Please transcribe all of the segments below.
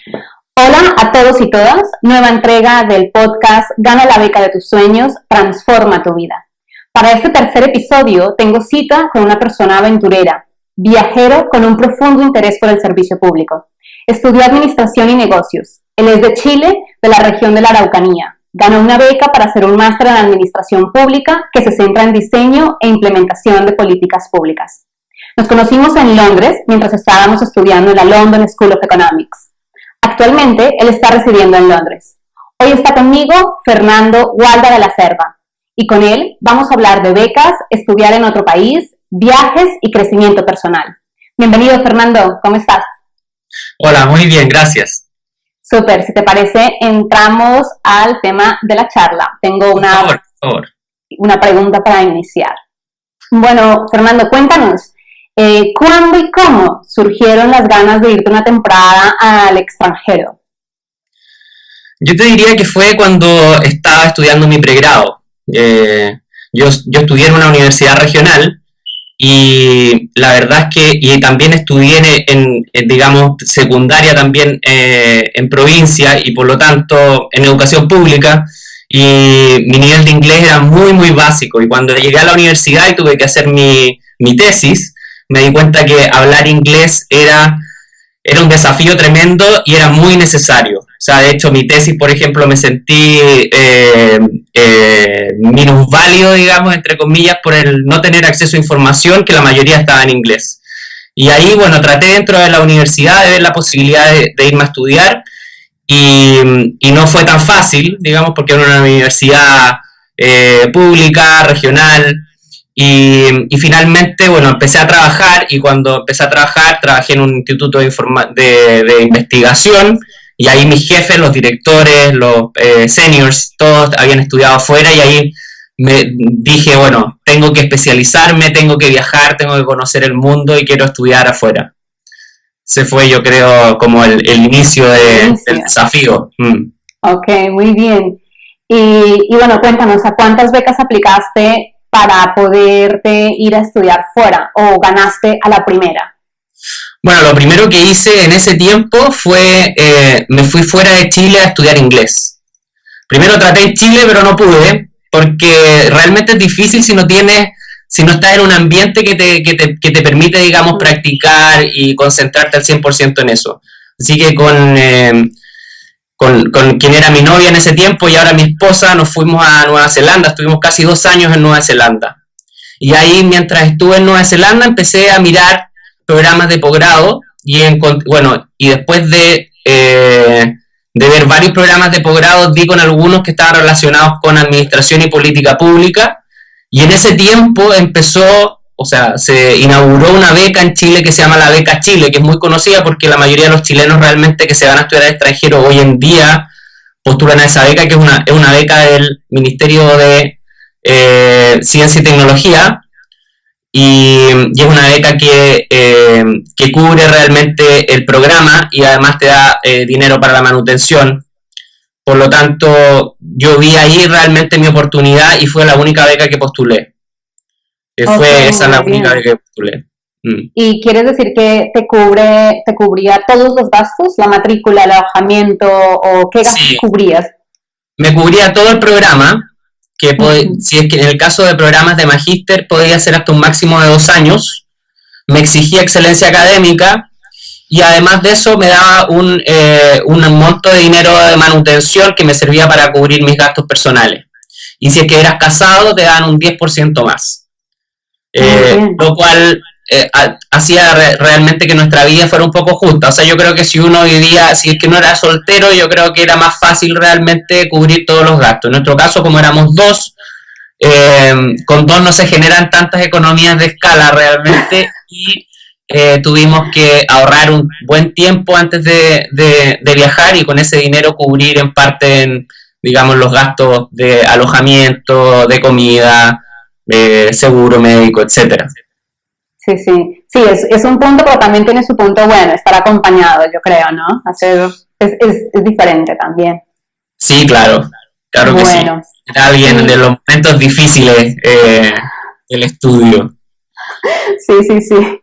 Hola a todos y todas, nueva entrega del podcast Gana la beca de tus sueños, transforma tu vida. Para este tercer episodio tengo cita con una persona aventurera, viajero con un profundo interés por el servicio público. Estudió Administración y Negocios. Él es de Chile, de la región de la Araucanía. Ganó una beca para hacer un máster en Administración Pública que se centra en diseño e implementación de políticas públicas. Nos conocimos en Londres mientras estábamos estudiando en la London School of Economics. Actualmente, él está residiendo en Londres. Hoy está conmigo Fernando Gualda de la Cerva y con él vamos a hablar de becas, estudiar en otro país, viajes y crecimiento personal. Bienvenido, Fernando, ¿cómo estás? Hola, muy bien, gracias. Súper, si te parece, entramos al tema de la charla. Tengo Por favor. Una pregunta para iniciar. Bueno, Fernando, cuéntanos. ¿Cuándo y cómo surgieron las ganas de irte una temporada al extranjero? Yo te diría que fue cuando estaba estudiando mi pregrado. Yo estudié en una universidad regional y la verdad es que y también estudié digamos, secundaria también en provincia y por lo tanto en educación pública y mi nivel de inglés era muy, muy básico y cuando llegué a la universidad y tuve que hacer mi tesis, me di cuenta que hablar inglés era un desafío tremendo y era muy necesario. O sea, de hecho, mi tesis, por ejemplo, me sentí minusválido, digamos, entre comillas, por el no tener acceso a información, que la mayoría estaba en inglés. Y ahí, bueno, traté dentro de la universidad de ver la posibilidad de irme a estudiar y no fue tan fácil, digamos, porque era una universidad pública, regional. Y finalmente, bueno, empecé a trabajar y cuando empecé a trabajar, trabajé en un instituto de investigación y ahí mis jefes, los directores, los seniors, todos habían estudiado afuera y ahí me dije, bueno, tengo que especializarme, tengo que viajar, tengo que conocer el mundo y quiero estudiar afuera. Ese fue, yo creo, como el inicio del desafío. Ok, muy bien. Y bueno, cuéntanos, ¿a cuántas becas aplicaste para poderte ir a estudiar fuera o ganaste a la primera? Bueno, lo primero que hice en ese tiempo fue, me fui fuera de Chile a estudiar inglés. Primero traté en Chile, pero no pude, porque realmente es difícil si no estás en un ambiente que te permite, digamos, practicar y concentrarte al 100% en eso. Así que con quien era mi novia en ese tiempo y ahora mi esposa, nos fuimos a Nueva Zelanda, estuvimos casi 2 años en Nueva Zelanda. Y ahí, mientras estuve en Nueva Zelanda, empecé a mirar programas de posgrado y después de ver varios programas de posgrado, di con algunos que estaban relacionados con administración y política pública. Y en ese tiempo se inauguró una beca en Chile que se llama la Beca Chile, que es muy conocida porque la mayoría de los chilenos realmente que se van a estudiar al extranjero hoy en día postulan a esa beca, que es una beca del Ministerio de Ciencia y Tecnología, y es una beca que cubre realmente el programa y además te da dinero para la manutención. Por lo tanto, yo vi ahí realmente mi oportunidad y fue la única beca que postulé. Esa la única beca que postulé. ¿Y quieres decir que te cubría todos los gastos? ¿La matrícula, el alojamiento o qué gastos cubrías? Me cubría todo el programa, si es que en el caso de programas de magíster podía ser hasta un máximo de 2 años. Me exigía excelencia académica. Y además de eso me daba un monto de dinero de manutención que me servía para cubrir mis gastos personales. Y si es que eras casado, te daban un 10% más. Lo cual hacía realmente que nuestra vida fuera un poco justa. O sea, yo creo que si es que no era soltero, yo creo que era más fácil realmente cubrir todos los gastos. En nuestro caso, como éramos 2, con 2 no se generan tantas economías de escala realmente y tuvimos que ahorrar un buen tiempo antes de viajar y con ese dinero cubrir en parte, digamos, los gastos de alojamiento, de comida, seguro médico, etcétera. Sí, es un punto, pero también tiene su punto bueno, estar acompañado, yo creo, ¿no? Es diferente también. Sí, claro que sí. Era alguien de los momentos difíciles del estudio. Sí.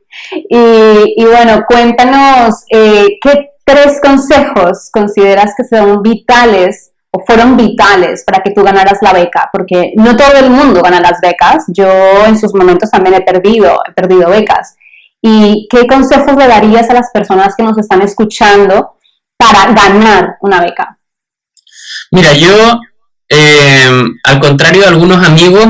Y bueno, cuéntanos, ¿qué 3 consejos consideras que son vitales o fueron vitales para que tú ganaras la beca? Porque no todo el mundo gana las becas. Yo en sus momentos también he perdido becas. ¿Y qué consejos le darías a las personas que nos están escuchando para ganar una beca? Mira, yo, al contrario de algunos amigos,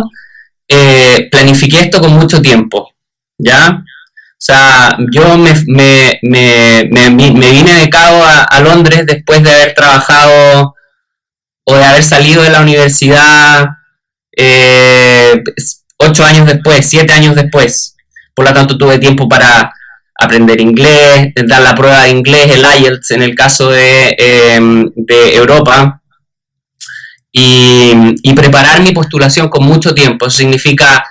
planifiqué esto con mucho tiempo, ¿ya? O sea, yo me vine becado a Londres después de haber trabajado o de haber salido de la universidad 8 años después, 7 años después. Por lo tanto, tuve tiempo para aprender inglés, dar la prueba de inglés, el IELTS en el caso de Europa, y preparar mi postulación con mucho tiempo. Eso significa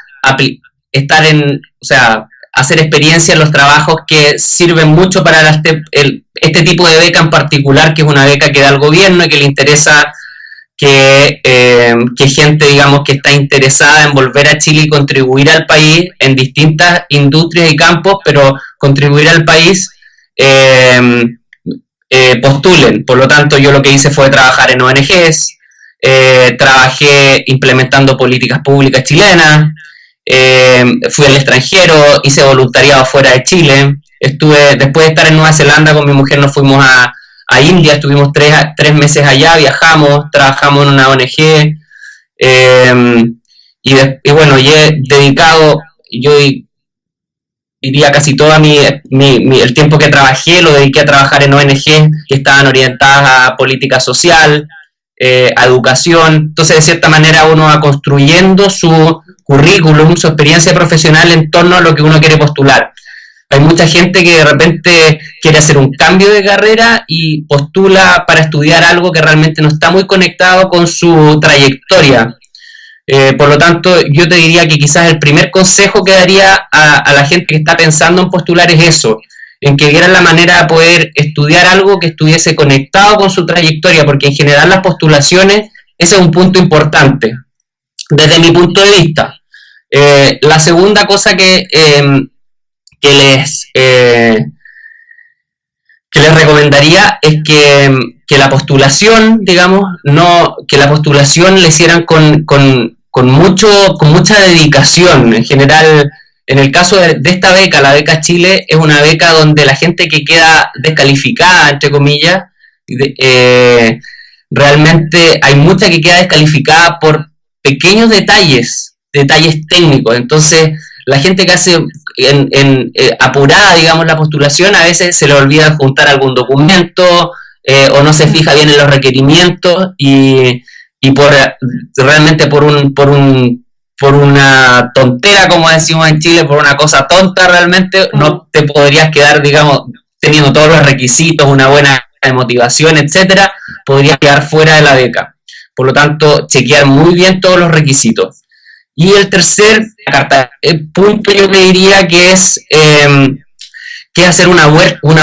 estar o sea, hacer experiencia en los trabajos que sirven mucho para este tipo de beca en particular, que es una beca que da el gobierno y que le interesa que gente, digamos, que está interesada en volver a Chile y contribuir al país en distintas industrias y campos, pero contribuir al país, postulen. Por lo tanto, yo lo que hice fue trabajar en ONGs, trabajé implementando políticas públicas chilenas, fui al extranjero, hice voluntariado fuera de Chile, después de estar en Nueva Zelanda con mi mujer nos fuimos a India, estuvimos 3 meses allá, viajamos, trabajamos en una ONG, y bueno, y he dedicado, yo diría casi todo el tiempo que trabajé lo dediqué a trabajar en ONG que estaban orientadas a política social, a educación. Entonces, de cierta manera, uno va construyendo su currículum, su experiencia profesional en torno a lo que uno quiere postular. Hay mucha gente que de repente quiere hacer un cambio de carrera y postula para estudiar algo que realmente no está muy conectado con su trayectoria. Por lo tanto, yo te diría que quizás el primer consejo que daría a la gente que está pensando en postular es eso, en que vieran la manera de poder estudiar algo que estuviese conectado con su trayectoria, porque en general las postulaciones, ese es un punto importante, desde mi punto de vista. La segunda cosa que les recomendaría es que la postulación, digamos, que la postulación la hicieran con mucha dedicación. En general, en el caso de esta beca, la beca Chile, es una beca donde la gente que queda descalificada, entre comillas, realmente hay mucha que queda descalificada por pequeños detalles técnicos. Entonces, la gente que hace apurada, digamos, la postulación, a veces se le olvida juntar algún documento, o no se fija bien en los requerimientos, y realmente por una tontera, como decimos en Chile, por una cosa tonta, realmente no te podrías quedar, digamos, teniendo todos los requisitos, una buena motivación, etcétera, podrías quedar fuera de la beca. Por lo tanto, chequear muy bien todos los requisitos. Y el tercer punto, yo le diría que es hacer una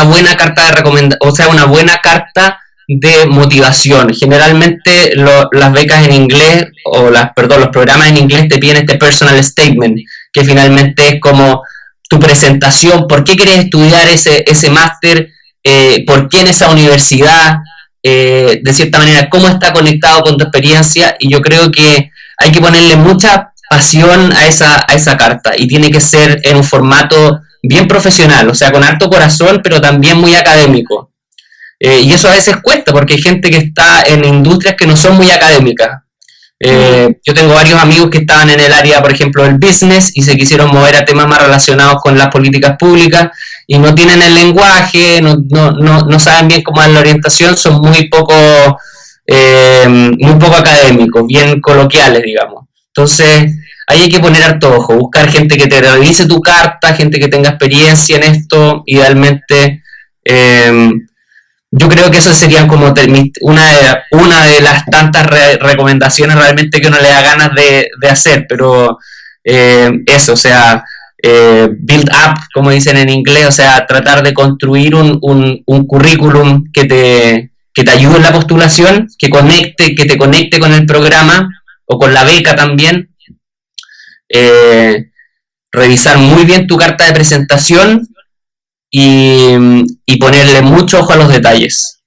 buena carta de recomendación, o sea, una buena carta de motivación. Generalmente las becas en inglés, los programas en inglés te piden este personal statement, que finalmente es como tu presentación, por qué quieres estudiar ese máster, por qué en esa universidad, de cierta manera, cómo está conectado con tu experiencia, y yo creo que hay que ponerle mucha pasión a esa carta, y tiene que ser en un formato bien profesional, o sea, con harto corazón, pero también muy académico. Y eso a veces cuesta, porque hay gente que está en industrias que no son muy académicas. Yo tengo varios amigos que estaban en el área, por ejemplo, del business, y se quisieron mover a temas más relacionados con las políticas públicas, y no tienen el lenguaje, no saben bien cómo es la orientación, son muy poco académicos, bien coloquiales, digamos. Entonces, ahí hay que poner harto ojo, buscar gente que te revise tu carta, gente que tenga experiencia en esto, idealmente. Yo creo que eso serían como una de las tantas recomendaciones realmente que uno le da ganas de hacer, pero eso, o sea, build up, como dicen en inglés, o sea, tratar de construir un currículum que te ayude en la postulación, que te conecte con el programa o con la beca también, revisar muy bien tu carta de presentación y ponerle mucho ojo a los detalles.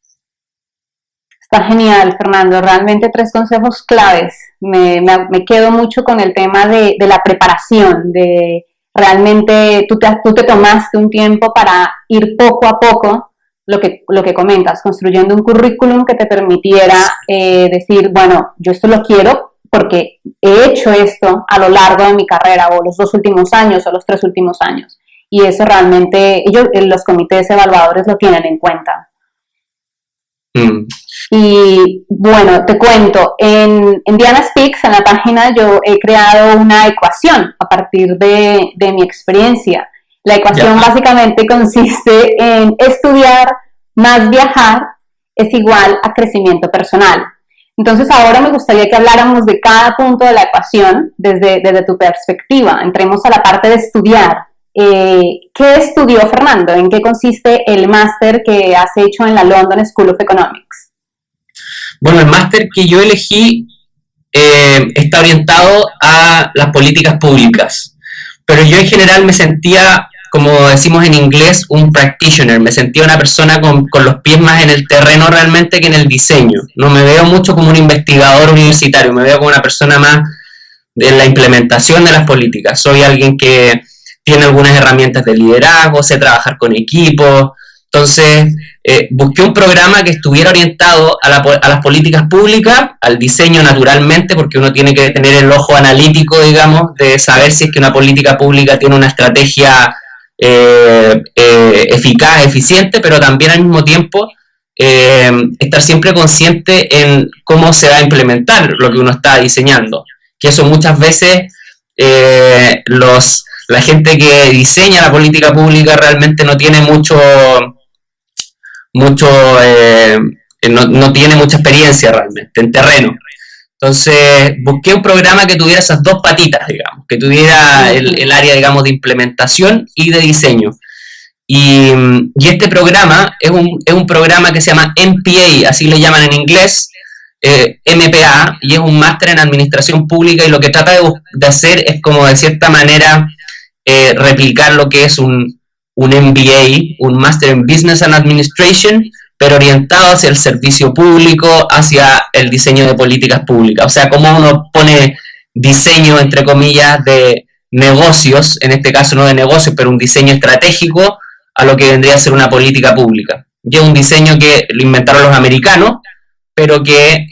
Está genial, Fernando. Realmente 3 consejos claves. Me quedo mucho con el tema de la preparación, de realmente tú te tomaste un tiempo para ir poco a poco, lo que comentas, construyendo un currículum que te permitiera decir, bueno, yo esto lo quiero porque he hecho esto a lo largo de mi carrera, o los 2 últimos años, o los 3 últimos años. Y eso realmente, los comités evaluadores lo tienen en cuenta. Y bueno, te cuento, en Diana Speaks, en la página, yo he creado una ecuación a partir de mi experiencia. La ecuación básicamente consiste en estudiar más viajar es igual a crecimiento personal. Entonces ahora me gustaría que habláramos de cada punto de la ecuación desde tu perspectiva. Entremos a la parte de estudiar. ¿Qué estudió Fernando? ¿En qué consiste el máster que has hecho en la London School of Economics? Bueno, el máster que yo elegí está orientado a las políticas públicas, pero yo en general me sentía, como decimos en inglés, un practitioner. Me sentía una persona con los pies más en el terreno realmente que en el diseño. No me veo mucho como un investigador universitario, me veo como una persona más en la implementación de las políticas. Soy alguien que tiene algunas herramientas de liderazgo, sé trabajar con equipos. Entonces, busqué un programa que estuviera orientado a las políticas públicas, al diseño naturalmente, porque uno tiene que tener el ojo analítico, digamos, de saber si es que una política pública tiene una estrategia eficaz, eficiente, pero también al mismo tiempo estar siempre consciente en cómo se va a implementar lo que uno está diseñando. Que eso muchas veces la gente que diseña la política pública realmente no tiene no tiene mucha experiencia realmente en terreno. Entonces busqué un programa que tuviera esas 2 patitas, digamos, que tuviera el área, digamos, de implementación y de diseño. Y este programa es un programa que se llama MPA, así le llaman en inglés, MPA, y es un máster en administración pública, y lo que trata de hacer es, como de cierta manera, replicar lo que es un MBA, un Master en Business and Administration, pero orientado hacia el servicio público, hacia el diseño de políticas públicas. O sea, cómo uno pone diseño, entre comillas, de negocios, en este caso no de negocios, pero un diseño estratégico a lo que vendría a ser una política pública. Y es un diseño que lo inventaron los americanos, pero que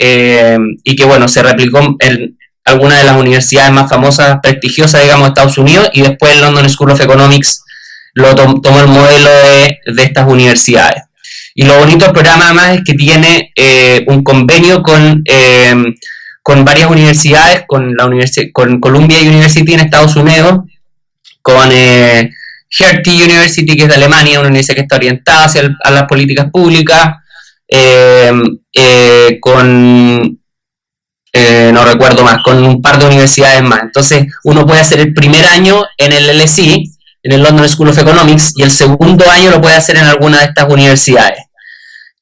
bueno, se replicó en algunas de las universidades más famosas, prestigiosas, digamos, de Estados Unidos, y después el London School of Economics lo tomó el modelo de estas universidades. Y lo bonito del programa además es que tiene un convenio con varias universidades, con Columbia University en Estados Unidos, con Hertie University, que es de Alemania, una universidad que está orientada a las políticas públicas, no recuerdo más, con un par de universidades más. Entonces uno puede hacer el primer año en el LSE, en el London School of Economics, y el segundo año lo puede hacer en alguna de estas universidades.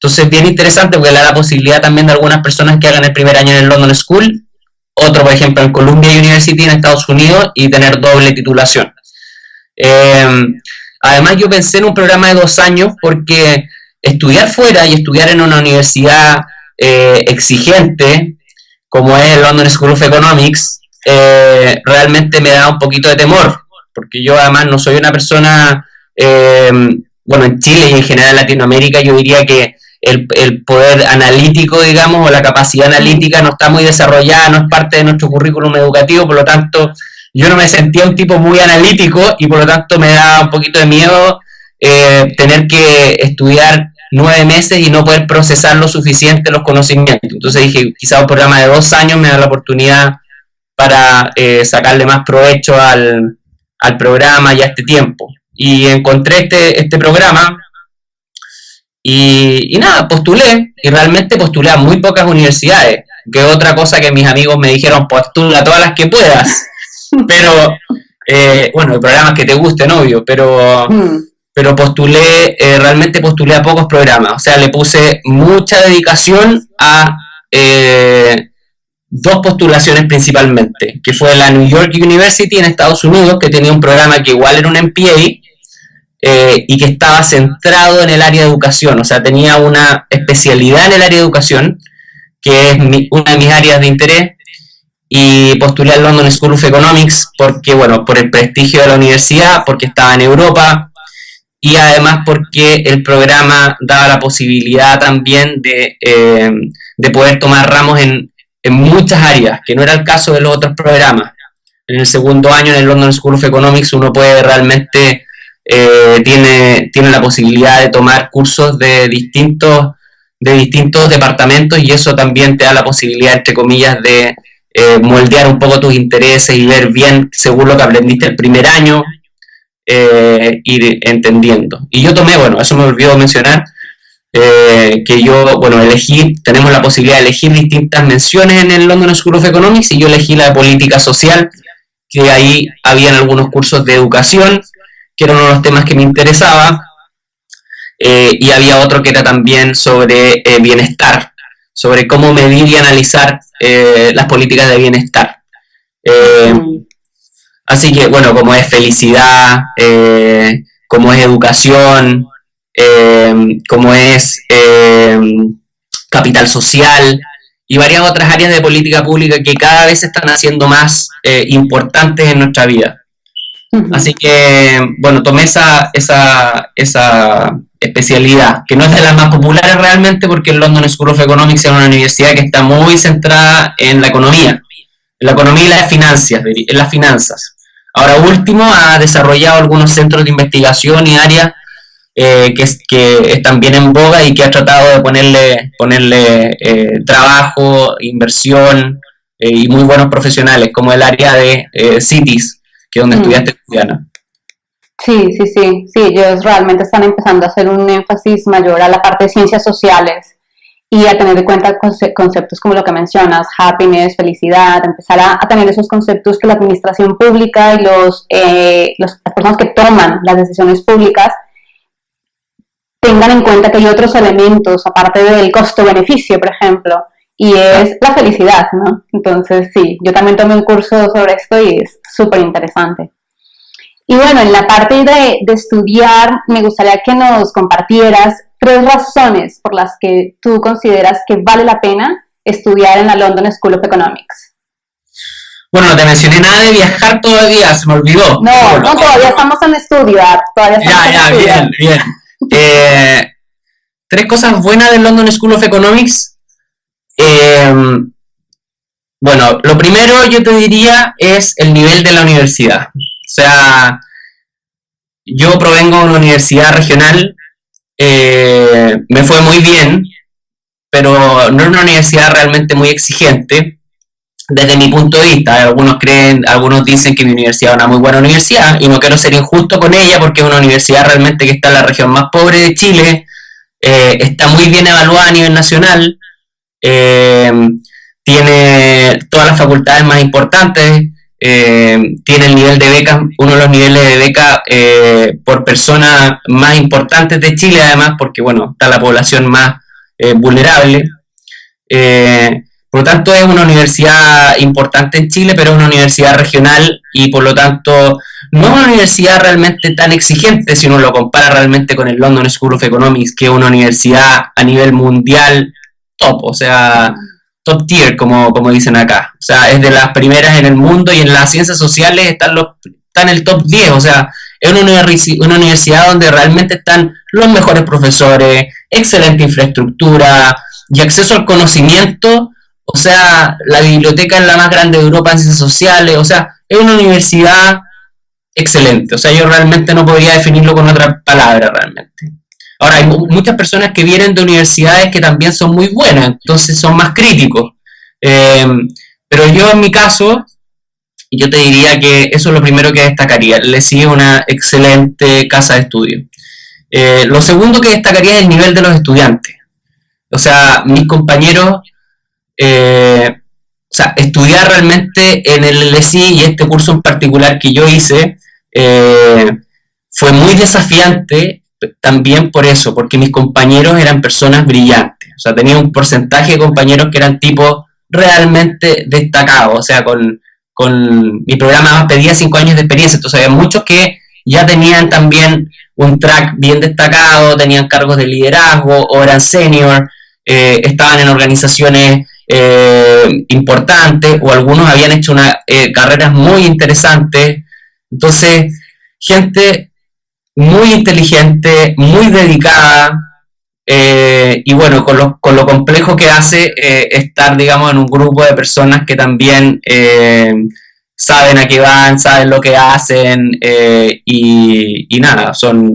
Entonces, bien interesante, porque le da la posibilidad también de algunas personas que hagan el primer año en el London School, otro, por ejemplo, en Columbia University en Estados Unidos, y tener doble titulación. Además, yo pensé en un programa de 2 años, porque estudiar fuera y estudiar en una universidad exigente, como es el London School of Economics, realmente me da un poquito de temor, porque yo además no soy una persona, bueno, en Chile y en general en Latinoamérica, yo diría que el poder analítico, digamos, o la capacidad analítica no está muy desarrollada, no es parte de nuestro currículum educativo, por lo tanto, yo no me sentía un tipo muy analítico, y por lo tanto me da un poquito de miedo tener que estudiar 9 meses y no poder procesar lo suficiente los conocimientos. Entonces dije, quizá un programa de 2 años me da la oportunidad para sacarle más provecho al programa y a este tiempo. Y encontré este programa y nada, postulé, y realmente postulé a muy pocas universidades, que otra cosa que mis amigos me dijeron, postula todas las que puedas, pero bueno, el programa que te gusten, obvio, pero realmente postulé a pocos programas. O sea, le puse mucha dedicación a dos postulaciones principalmente, que fue la New York University en Estados Unidos, que tenía un programa que igual era un MPA, y que estaba centrado en el área de educación, o sea, tenía una especialidad en el área de educación, que es una de mis áreas de interés, y postulé al London School of Economics porque, bueno, por el prestigio de la universidad, porque estaba en Europa, y además porque el programa daba la posibilidad también de poder tomar ramos en muchas áreas, que no era el caso de los otros programas. En el segundo año en el London School of Economics uno puede realmente, tiene la posibilidad de tomar cursos de distintos departamentos, y eso también te da la posibilidad, entre comillas, de moldear un poco tus intereses y ver bien según lo que aprendiste el primer año, ir entendiendo. Y yo tomé, bueno, eso me olvidó mencionar, que yo, bueno, tenemos la posibilidad de elegir distintas menciones en el London School of Economics, y yo elegí la de política social, que ahí habían algunos cursos de educación, que eran uno de los temas que me interesaba, y había otro que era también sobre bienestar, sobre cómo medir y analizar las políticas de bienestar. Así que, bueno, como es felicidad, como es educación, como es capital social, y varias otras áreas de política pública que cada vez se están haciendo más importantes en nuestra vida. Así que, bueno, tomé esa especialidad, que no es de las más populares realmente, porque el London School of Economics es una universidad que está muy centrada en la economía y las finanzas. Ahora último, ha desarrollado algunos centros de investigación y áreas que están bien en boga, y que ha tratado de ponerle trabajo, inversión, y muy buenos profesionales, como el área de Cities, que es donde estudiaste, Juliana. Sí, ellos realmente están empezando a hacer un énfasis mayor a la parte de ciencias sociales y a tener en cuenta conceptos como lo que mencionas, happiness, felicidad, empezar a tener esos conceptos que la administración pública y las personas que toman las decisiones públicas tengan en cuenta que hay otros elementos, aparte del costo-beneficio, por ejemplo, y es la felicidad, ¿no? Entonces, sí, yo también tomé un curso sobre esto y es súper interesante. Y bueno, en la parte de estudiar, me gustaría que nos compartieras 3 razones por las que tú consideras que vale la pena estudiar en la London School of Economics. Bueno, no te mencioné nada de viajar todavía, se me olvidó. No, todavía estamos en estudio. Bien. 3 cosas buenas del London School of Economics. Bueno, lo primero yo te diría es el nivel de la universidad. O sea, yo provengo de una universidad regional, me fue muy bien, pero no es una universidad realmente muy exigente desde mi punto de vista. Algunos dicen que mi universidad es una muy buena universidad, y no quiero ser injusto con ella, porque es una universidad realmente que está en la región más pobre de Chile, está muy bien evaluada a nivel nacional, tiene todas las facultades más importantes, tiene el nivel de becas, uno de los niveles de beca por persona más importantes de Chile, además, porque, bueno, está la población más vulnerable. Por lo tanto, es una universidad importante en Chile, pero es una universidad regional, y por lo tanto no es una universidad realmente tan exigente si uno lo compara realmente con el London School of Economics, que es una universidad a nivel mundial top, o sea, top tier, como dicen acá. O sea, es de las primeras en el mundo, y en las ciencias sociales está en el top 10, o sea, es una universidad donde realmente están los mejores profesores, excelente infraestructura y acceso al conocimiento. O sea, la biblioteca es la más grande de Europa en ciencias sociales. O sea, es una universidad excelente. O sea, yo realmente no podría definirlo con otra palabra realmente. Ahora, hay muchas personas que vienen de universidades que también son muy buenas, entonces son más críticos. Pero yo, en mi caso, yo te diría que eso es lo primero que destacaría. Le sigue una excelente casa de estudio. Lo segundo que destacaría es el nivel de los estudiantes. O sea, mis compañeros... o sea, estudiar realmente en el LSI, y este curso en particular que yo hice, fue muy desafiante también por eso, porque mis compañeros eran personas brillantes. O sea, tenía un porcentaje de compañeros que eran tipos realmente destacado, o sea, con mi programa pedía 5 años de experiencia, entonces había muchos que ya tenían también un track bien destacado, tenían cargos de liderazgo o eran senior, estaban en organizaciones importantes o algunos habían hecho carreras muy interesantes. Entonces, gente muy inteligente, muy dedicada, y bueno, con lo complejo que hace estar, digamos, en un grupo de personas que también saben a qué van, saben lo que hacen, y nada, son,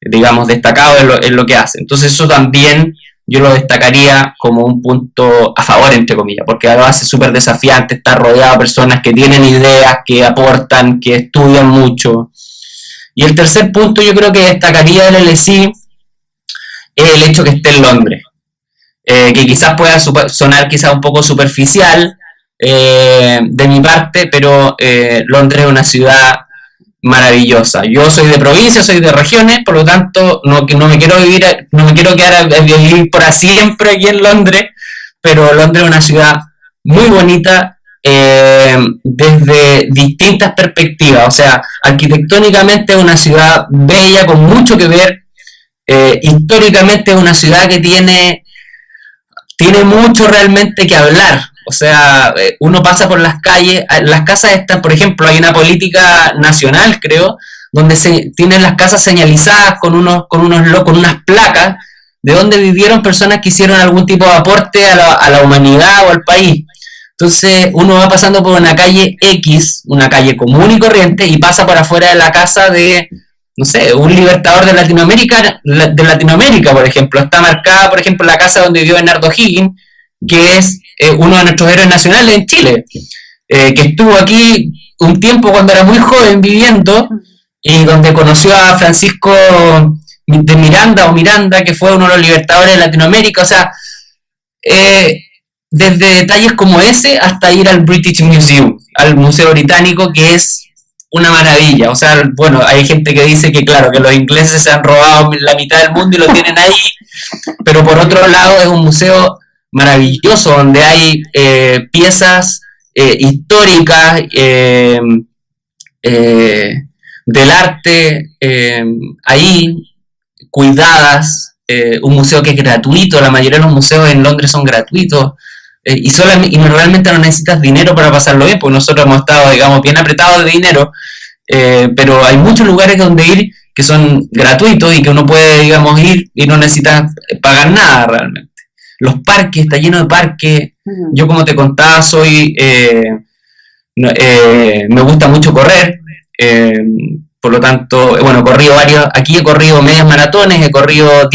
digamos, destacados en lo que hacen. Entonces eso también yo lo destacaría como un punto a favor, entre comillas, porque lo hace súper desafiante estar rodeado de personas que tienen ideas, que aportan, que estudian mucho. Y el tercer punto yo creo que destacaría del LSI es el hecho que esté en Londres, que quizás pueda sonar quizás un poco superficial de mi parte, pero Londres es una ciudad maravillosa. Yo soy de provincia, soy de regiones, por lo tanto no me quiero quedar a vivir para siempre aquí en Londres, pero Londres es una ciudad muy bonita desde distintas perspectivas, o sea, arquitectónicamente es una ciudad bella con mucho que ver. Históricamente es una ciudad que tiene mucho realmente que hablar. O sea, uno pasa por las calles, las casas están, por ejemplo, hay una política nacional, creo, donde se tienen las casas señalizadas con unas placas de donde vivieron personas que hicieron algún tipo de aporte a la humanidad o al país. Entonces uno va pasando por una calle X, una calle común y corriente, y pasa por afuera de la casa de, no sé, un libertador de Latinoamérica, por ejemplo. Está marcada, por ejemplo, la casa donde vivió Bernardo O'Higgins, que es uno de nuestros héroes nacionales en Chile, que estuvo aquí un tiempo cuando era muy joven viviendo, y donde conoció a Francisco de Miranda, que fue uno de los libertadores de Latinoamérica. O sea, desde detalles como ese hasta ir al British Museum, al Museo Británico, que es una maravilla. O sea, bueno, hay gente que dice que claro, que los ingleses se han robado la mitad del mundo y lo tienen ahí, pero por otro lado es un museo maravilloso donde hay piezas históricas del arte ahí cuidadas, un museo que es gratuito. La mayoría de los museos en Londres son gratuitos, y realmente no necesitas dinero para pasarlo bien, porque nosotros hemos estado, digamos, bien apretados de dinero, pero hay muchos lugares donde ir que son gratuitos y que uno puede, digamos, ir y no necesita pagar nada realmente. Los parques, está lleno de parques. Yo, como te contaba, me gusta mucho correr, por lo tanto, bueno, aquí he corrido medias maratones, he corrido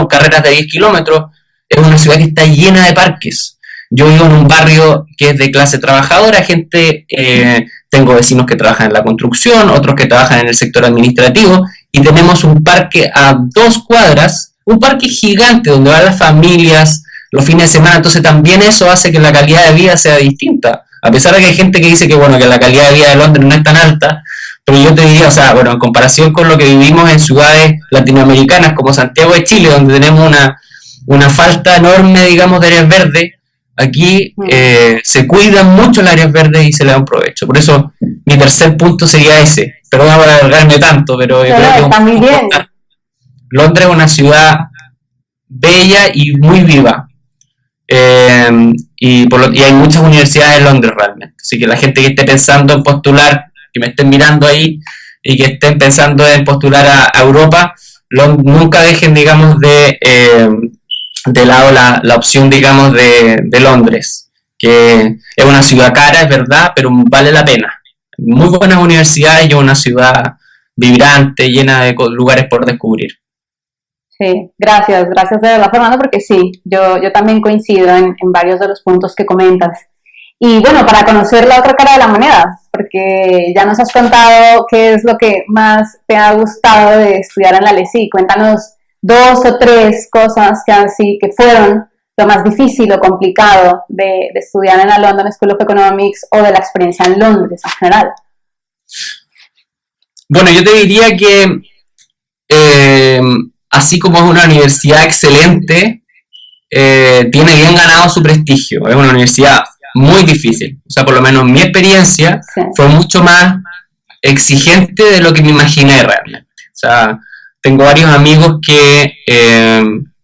carreras de 10 kilómetros. Es una ciudad que está llena de parques. Yo vivo en un barrio que es de clase trabajadora, tengo vecinos que trabajan en la construcción, otros que trabajan en el sector administrativo, y tenemos un parque a 2 cuadras, un parque gigante donde van las familias los fines de semana. Entonces también eso hace que la calidad de vida sea distinta, a pesar de que hay gente que dice que, bueno, que la calidad de vida de Londres no es tan alta, pero yo te diría, o sea, bueno, en comparación con lo que vivimos en ciudades latinoamericanas como Santiago de Chile, donde tenemos una falta enorme, digamos, de áreas verdes, aquí se cuidan mucho las áreas verdes y se le da un provecho. Por eso mi tercer punto sería ese. Perdón por alargarme tanto, pero yo creo que está muy bien. Londres es una ciudad bella y muy viva. Y hay muchas universidades en Londres realmente. Así que la gente que esté pensando en postular, que me estén mirando ahí y que estén pensando en postular a Europa, nunca dejen, digamos, de lado la opción, digamos, de Londres, que es una ciudad cara, es verdad, pero vale la pena. Muy buenas universidades y una ciudad vibrante, llena de lugares por descubrir. Sí, gracias de verdad, Fernando, porque sí, yo también coincido en varios de los puntos que comentas. Y bueno, para conocer la otra cara de la moneda, porque ya nos has contado qué es lo que más te ha gustado de estudiar en la LSI. Cuéntanos 2 o 3 cosas que fueron lo más difícil o complicado de estudiar en la London School of Economics, o de la experiencia en Londres en general. Bueno, yo te diría que así como es una universidad excelente, tiene bien ganado su prestigio. Es una universidad muy difícil. O sea, por lo menos mi experiencia fue mucho más exigente de lo que me imaginé realmente. O sea, tengo varios amigos que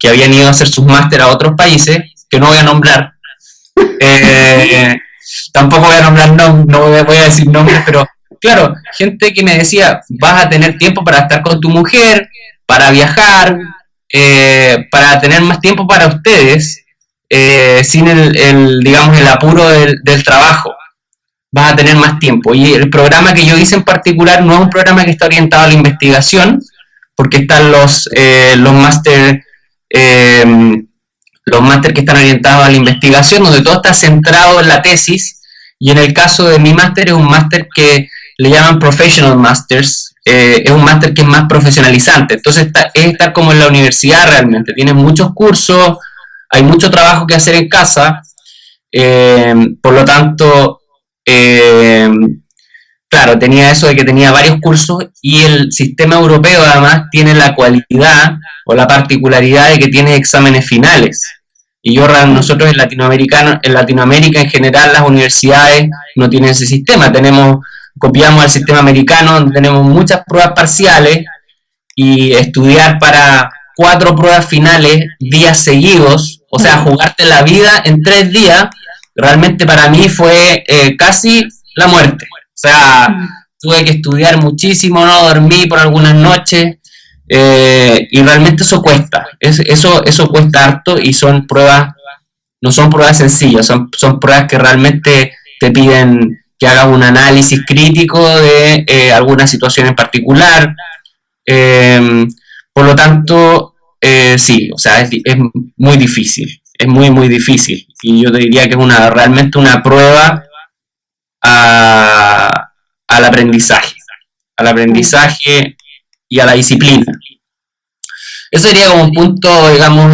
habían ido a hacer sus máster a otros países, que no voy a nombrar. Tampoco voy a nombrar, no voy a decir nombres, pero claro, gente que me decía, vas a tener tiempo para estar con tu mujer, para viajar, para tener más tiempo para ustedes, sin digamos, el apuro del trabajo. Vas a tener más tiempo. Y el programa que yo hice en particular no es un programa que está orientado a la investigación, porque están los máster que están orientados a la investigación, donde todo está centrado en la tesis, y en el caso de mi máster es un máster que le llaman Professional Masters, es un máster que es más profesionalizante, entonces es estar como en la universidad realmente, tienes muchos cursos, hay mucho trabajo que hacer en casa, por lo tanto, claro, tenía eso de que tenía varios cursos, y el sistema europeo además tiene la cualidad o la particularidad de que tiene exámenes finales. Y nosotros en Latinoamérica en general las universidades no tienen ese sistema, copiamos al sistema americano donde tenemos muchas pruebas parciales, y estudiar para 4 pruebas finales días seguidos, o sea, jugarte la vida en 3 días, realmente para mí fue casi la muerte. O sea, tuve que estudiar muchísimo, no dormí por algunas noches, y realmente eso cuesta, eso cuesta harto, y son pruebas, no son pruebas sencillas, son pruebas que realmente te piden que hagas un análisis crítico de alguna situación en particular, por lo tanto, sí, o sea, es muy difícil, es muy, muy difícil, y yo te diría que es realmente una prueba al aprendizaje y a la disciplina. Eso sería como un punto, digamos,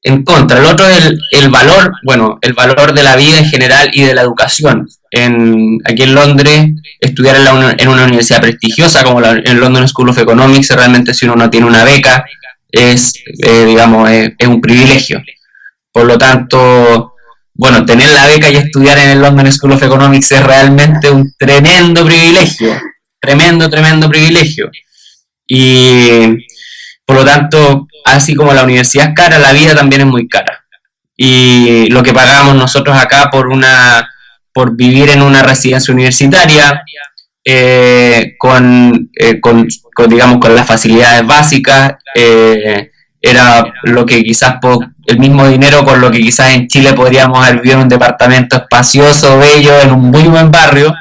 en contra. El otro es el valor, bueno, el valor de la vida en general y de la educación. Aquí en Londres, estudiar en una universidad prestigiosa como en London School of Economics, realmente si uno no tiene una beca, digamos, es un privilegio. Por lo tanto, bueno, tener la beca y estudiar en el London School of Economics es realmente un tremendo privilegio. Tremendo privilegio. Y por lo tanto, así como la universidad es cara, la vida también es muy cara. Y lo que pagamos nosotros acá por vivir en una residencia universitaria, digamos, con las facilidades básicas, era lo que quizás el mismo dinero con lo que quizás en Chile podríamos haber vivido en un departamento espacioso, bello, en un muy buen barrio.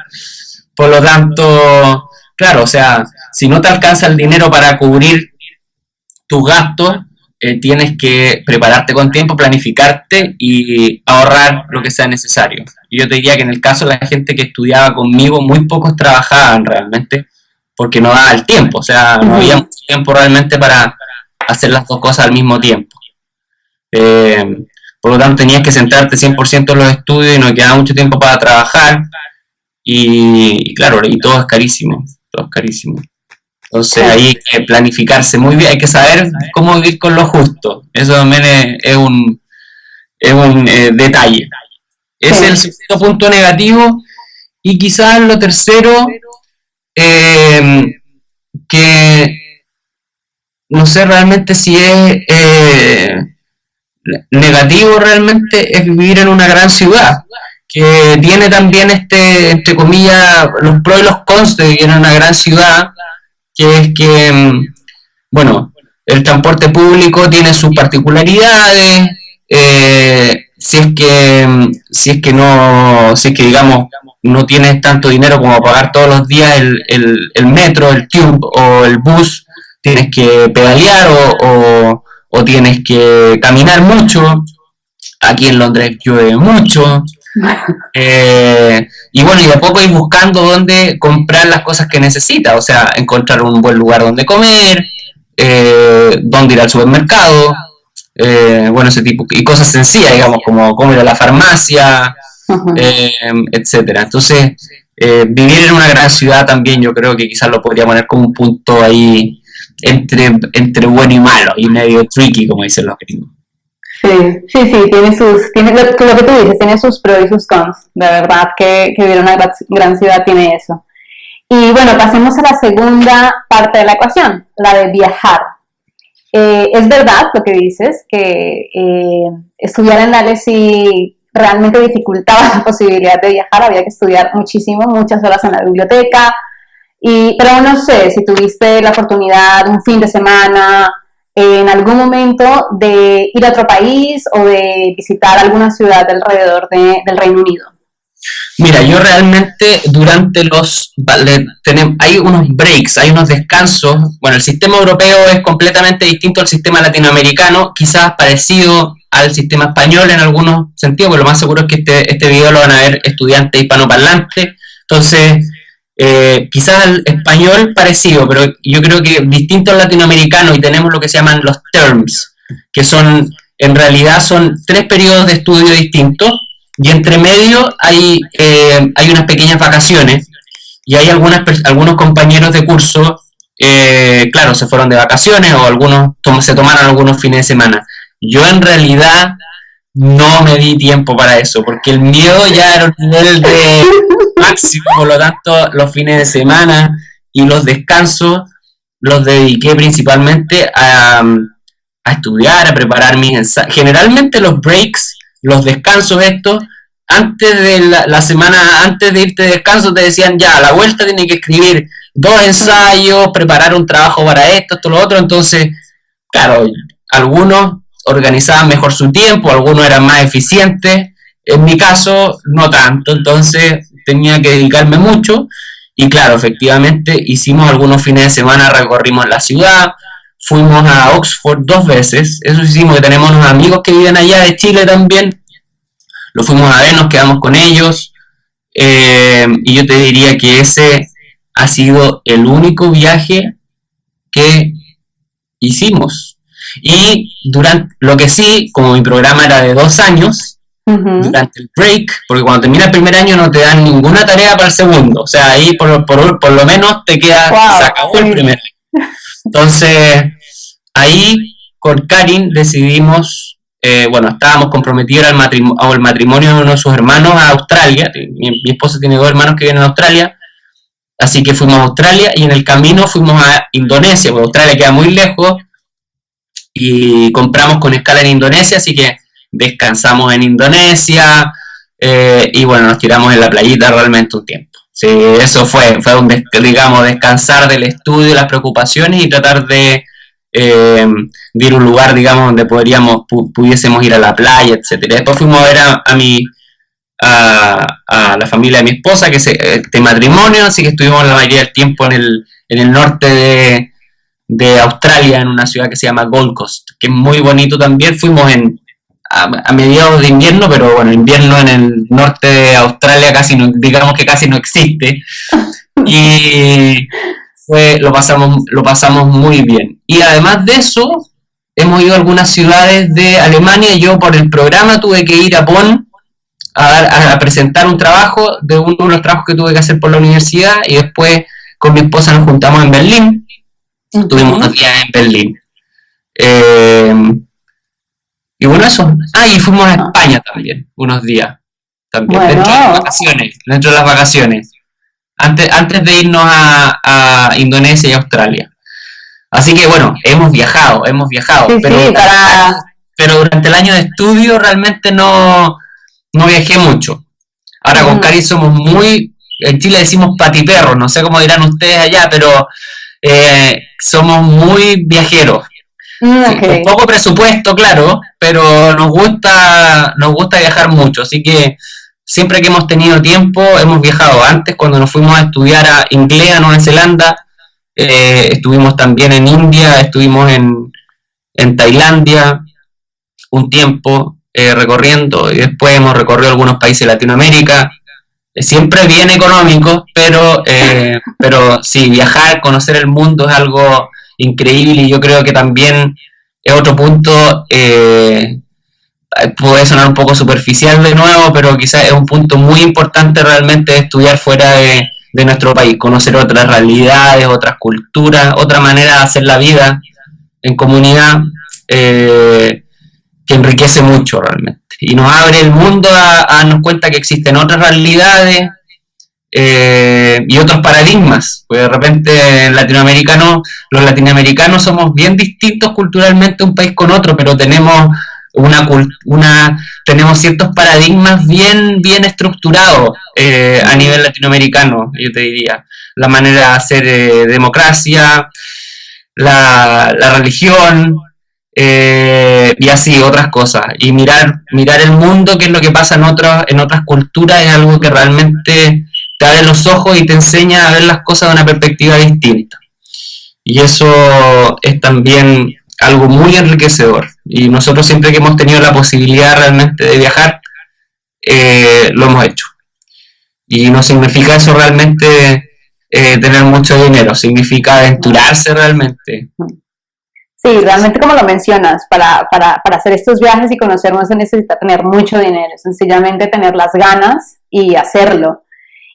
Por lo tanto, claro, o sea, si no te alcanza el dinero para cubrir tus gastos, tienes que prepararte con tiempo, planificarte y ahorrar lo que sea necesario. Y yo te diría que en el caso de la gente que estudiaba conmigo, muy pocos trabajaban realmente, porque no daba el tiempo, o sea, no había mucho tiempo realmente para hacer las dos cosas al mismo tiempo. Por lo tanto, tenías que centrarte 100% en los estudios y no quedaba mucho tiempo para trabajar, y claro, y todo es carísimo, Entonces ahí hay que planificarse muy bien, hay que saber cómo vivir con lo justo. Eso también es un detalle. Ese es el segundo punto negativo. Y quizás lo tercero, que no sé realmente si es negativo realmente, es vivir en una gran ciudad, que tiene también entre comillas, los pros y los cons de vivir en una gran ciudad, que es que, bueno, el transporte público tiene sus particularidades, si es que digamos no tienes tanto dinero como pagar todos los días el metro, el tube o el bus, tienes que pedalear o tienes que caminar mucho. Aquí en Londres llueve mucho. Y bueno, y de a poco ir buscando dónde comprar las cosas que necesitas, o sea, encontrar un buen lugar donde comer, dónde ir al supermercado, bueno, ese tipo, y cosas sencillas, digamos, como ir a la farmacia, etcétera. Entonces, vivir en una gran ciudad también yo creo que quizás lo podría poner como un punto ahí entre bueno y malo, y medio tricky, como dicen los gringos. Sí, lo que tú dices, tiene sus pros y sus cons. De verdad que vivir en una gran ciudad tiene eso. Y bueno, pasemos a la segunda parte de la ecuación, la de viajar. Es verdad lo que dices, que estudiar en Dale sí realmente dificultaba la posibilidad de viajar, había que estudiar muchísimo, muchas horas en la biblioteca, pero no sé si tuviste la oportunidad un fin de semana, en algún momento de ir a otro país o de visitar alguna ciudad alrededor del Reino Unido. Mira, yo realmente durante hay unos breaks, hay unos descansos. Bueno, el sistema europeo es completamente distinto al sistema latinoamericano, quizás parecido al sistema español en algunos sentidos, pero lo más seguro es que este video lo van a ver estudiantes hispanoparlantes. Entonces, quizás al español parecido, pero yo creo que distinto al latinoamericano, y tenemos lo que se llaman los terms, que en realidad son 3 periodos de estudio distintos, y entre medio hay unas pequeñas vacaciones, y hay algunos compañeros de curso, claro, se fueron de vacaciones, o algunos se tomaron algunos fines de semana. Yo en realidad no me di tiempo para eso, porque el miedo ya era un nivel de máximo, por lo tanto los fines de semana y los descansos los dediqué principalmente a estudiar, a preparar mis ensayos. Generalmente los breaks, los descansos estos, antes de la semana, antes de irte de descanso te decían ya, a la vuelta tienes que escribir 2 ensayos, preparar un trabajo para esto, lo otro. Entonces, claro, algunos organizaban mejor su tiempo, algunos eran más eficientes, en mi caso no tanto, entonces tenía que dedicarme mucho. Y claro, efectivamente hicimos algunos fines de semana, recorrimos la ciudad, fuimos a Oxford 2 veces, eso hicimos, que tenemos unos amigos que viven allá de Chile también, lo fuimos a ver, nos quedamos con ellos, y yo te diría que ese ha sido el único viaje que hicimos. Y durante lo que sí, como mi programa era de 2 años, durante el break, porque cuando termina el primer año no te dan ninguna tarea para el segundo, o sea, ahí por lo menos te queda, se acabó el primer año. Entonces, ahí con Karin decidimos, bueno, estábamos comprometidos al matrimonio de uno de sus hermanos a Australia. Mi esposa tiene 2 hermanos que vienen a Australia, así que fuimos a Australia, y en el camino fuimos a Indonesia, porque Australia queda muy lejos, y compramos con escala en Indonesia, así que descansamos en Indonesia, y bueno, nos tiramos en la playita realmente un tiempo. Sí, eso fue digamos, descansar del estudio, las preocupaciones, y tratar de ir a un lugar, digamos, donde pudiésemos ir a la playa, etcétera. Después fuimos a ver a la familia de mi esposa, que es de matrimonio, así que estuvimos la mayoría del tiempo en el norte de Australia, en una ciudad que se llama Gold Coast, que es muy bonito también. Fuimos a mediados de invierno, pero bueno, invierno en el norte de Australia digamos que casi no existe, y lo pasamos muy bien. Y además de eso, hemos ido a algunas ciudades de Alemania. Yo por el programa tuve que ir a Bonn a presentar un trabajo de uno de los trabajos que tuve que hacer por la universidad, y después con mi esposa nos juntamos en Berlín. Tuvimos unos días en Berlín. Y bueno, eso. Y fuimos a España también, unos días. También, bueno, dentro de las vacaciones. Antes de irnos a Indonesia y Australia. Así que bueno, hemos viajado, sí, pero durante el año de estudio realmente no viajé mucho. Ahora con Cari somos en Chile decimos patiperros, no sé cómo dirán ustedes allá, pero somos muy viajeros. Okay. Con poco presupuesto, claro, pero nos gusta viajar mucho, así que siempre que hemos tenido tiempo hemos viajado. Antes, cuando nos fuimos a estudiar a inglés a Nueva Zelanda, estuvimos también en India, estuvimos en Tailandia un tiempo recorriendo, y después hemos recorrido algunos países de Latinoamérica. Siempre bien económico, pero sí, viajar, conocer el mundo es algo increíble, y yo creo que también es otro punto, puede sonar un poco superficial de nuevo, pero quizás es un punto muy importante realmente de estudiar fuera de nuestro país, conocer otras realidades, otras culturas, otra manera de hacer la vida en comunidad, que enriquece mucho realmente. Y nos abre el mundo a darnos cuenta que existen otras realidades y otros paradigmas. Pues de repente los latinoamericanos somos bien distintos culturalmente un país con otro, pero tenemos tenemos ciertos paradigmas bien estructurados a nivel latinoamericano, yo te diría. La manera de hacer democracia, la religión, y así otras cosas. Y mirar el mundo, qué es lo que pasa en otras culturas, es algo que realmente te abre los ojos y te enseña a ver las cosas de una perspectiva distinta. Y eso es también algo muy enriquecedor. Y nosotros siempre que hemos tenido la posibilidad realmente de viajar, lo hemos hecho. Y no significa eso realmente tener mucho dinero, significa aventurarse realmente. Sí, realmente como lo mencionas, para hacer estos viajes y conocer no se necesita tener mucho dinero, sencillamente tener las ganas y hacerlo.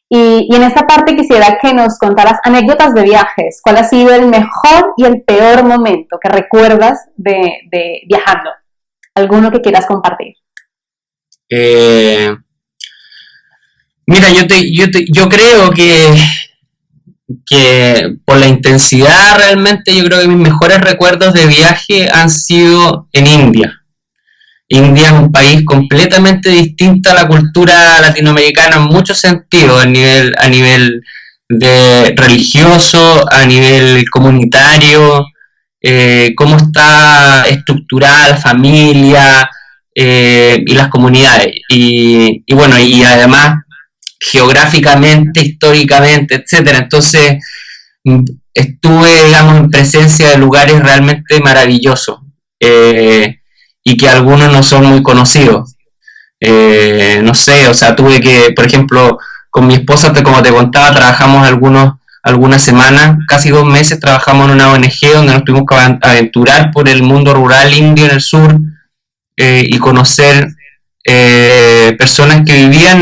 Y en esta parte quisiera que nos contaras anécdotas de viajes. ¿Cuál ha sido el mejor y el peor momento que recuerdas de viajando? ¿Alguno que quieras compartir? Mira, yo creo que por la intensidad realmente yo creo que mis mejores recuerdos de viaje han sido en India. India es un país completamente distinto a la cultura latinoamericana en muchos sentidos, a nivel de religioso, a nivel comunitario, cómo está estructurada la familia y las comunidades. Y bueno, y además geográficamente, históricamente, etcétera. Entonces estuve, digamos, en presencia de lugares realmente maravillosos. Y que algunos no son muy conocidos. No sé, o sea, tuve que, por ejemplo, con mi esposa, como te contaba, trabajamos algunas semanas, casi 2 meses, trabajamos en una ONG donde nos tuvimos que aventurar por el mundo rural indio en el sur y conocer personas que vivían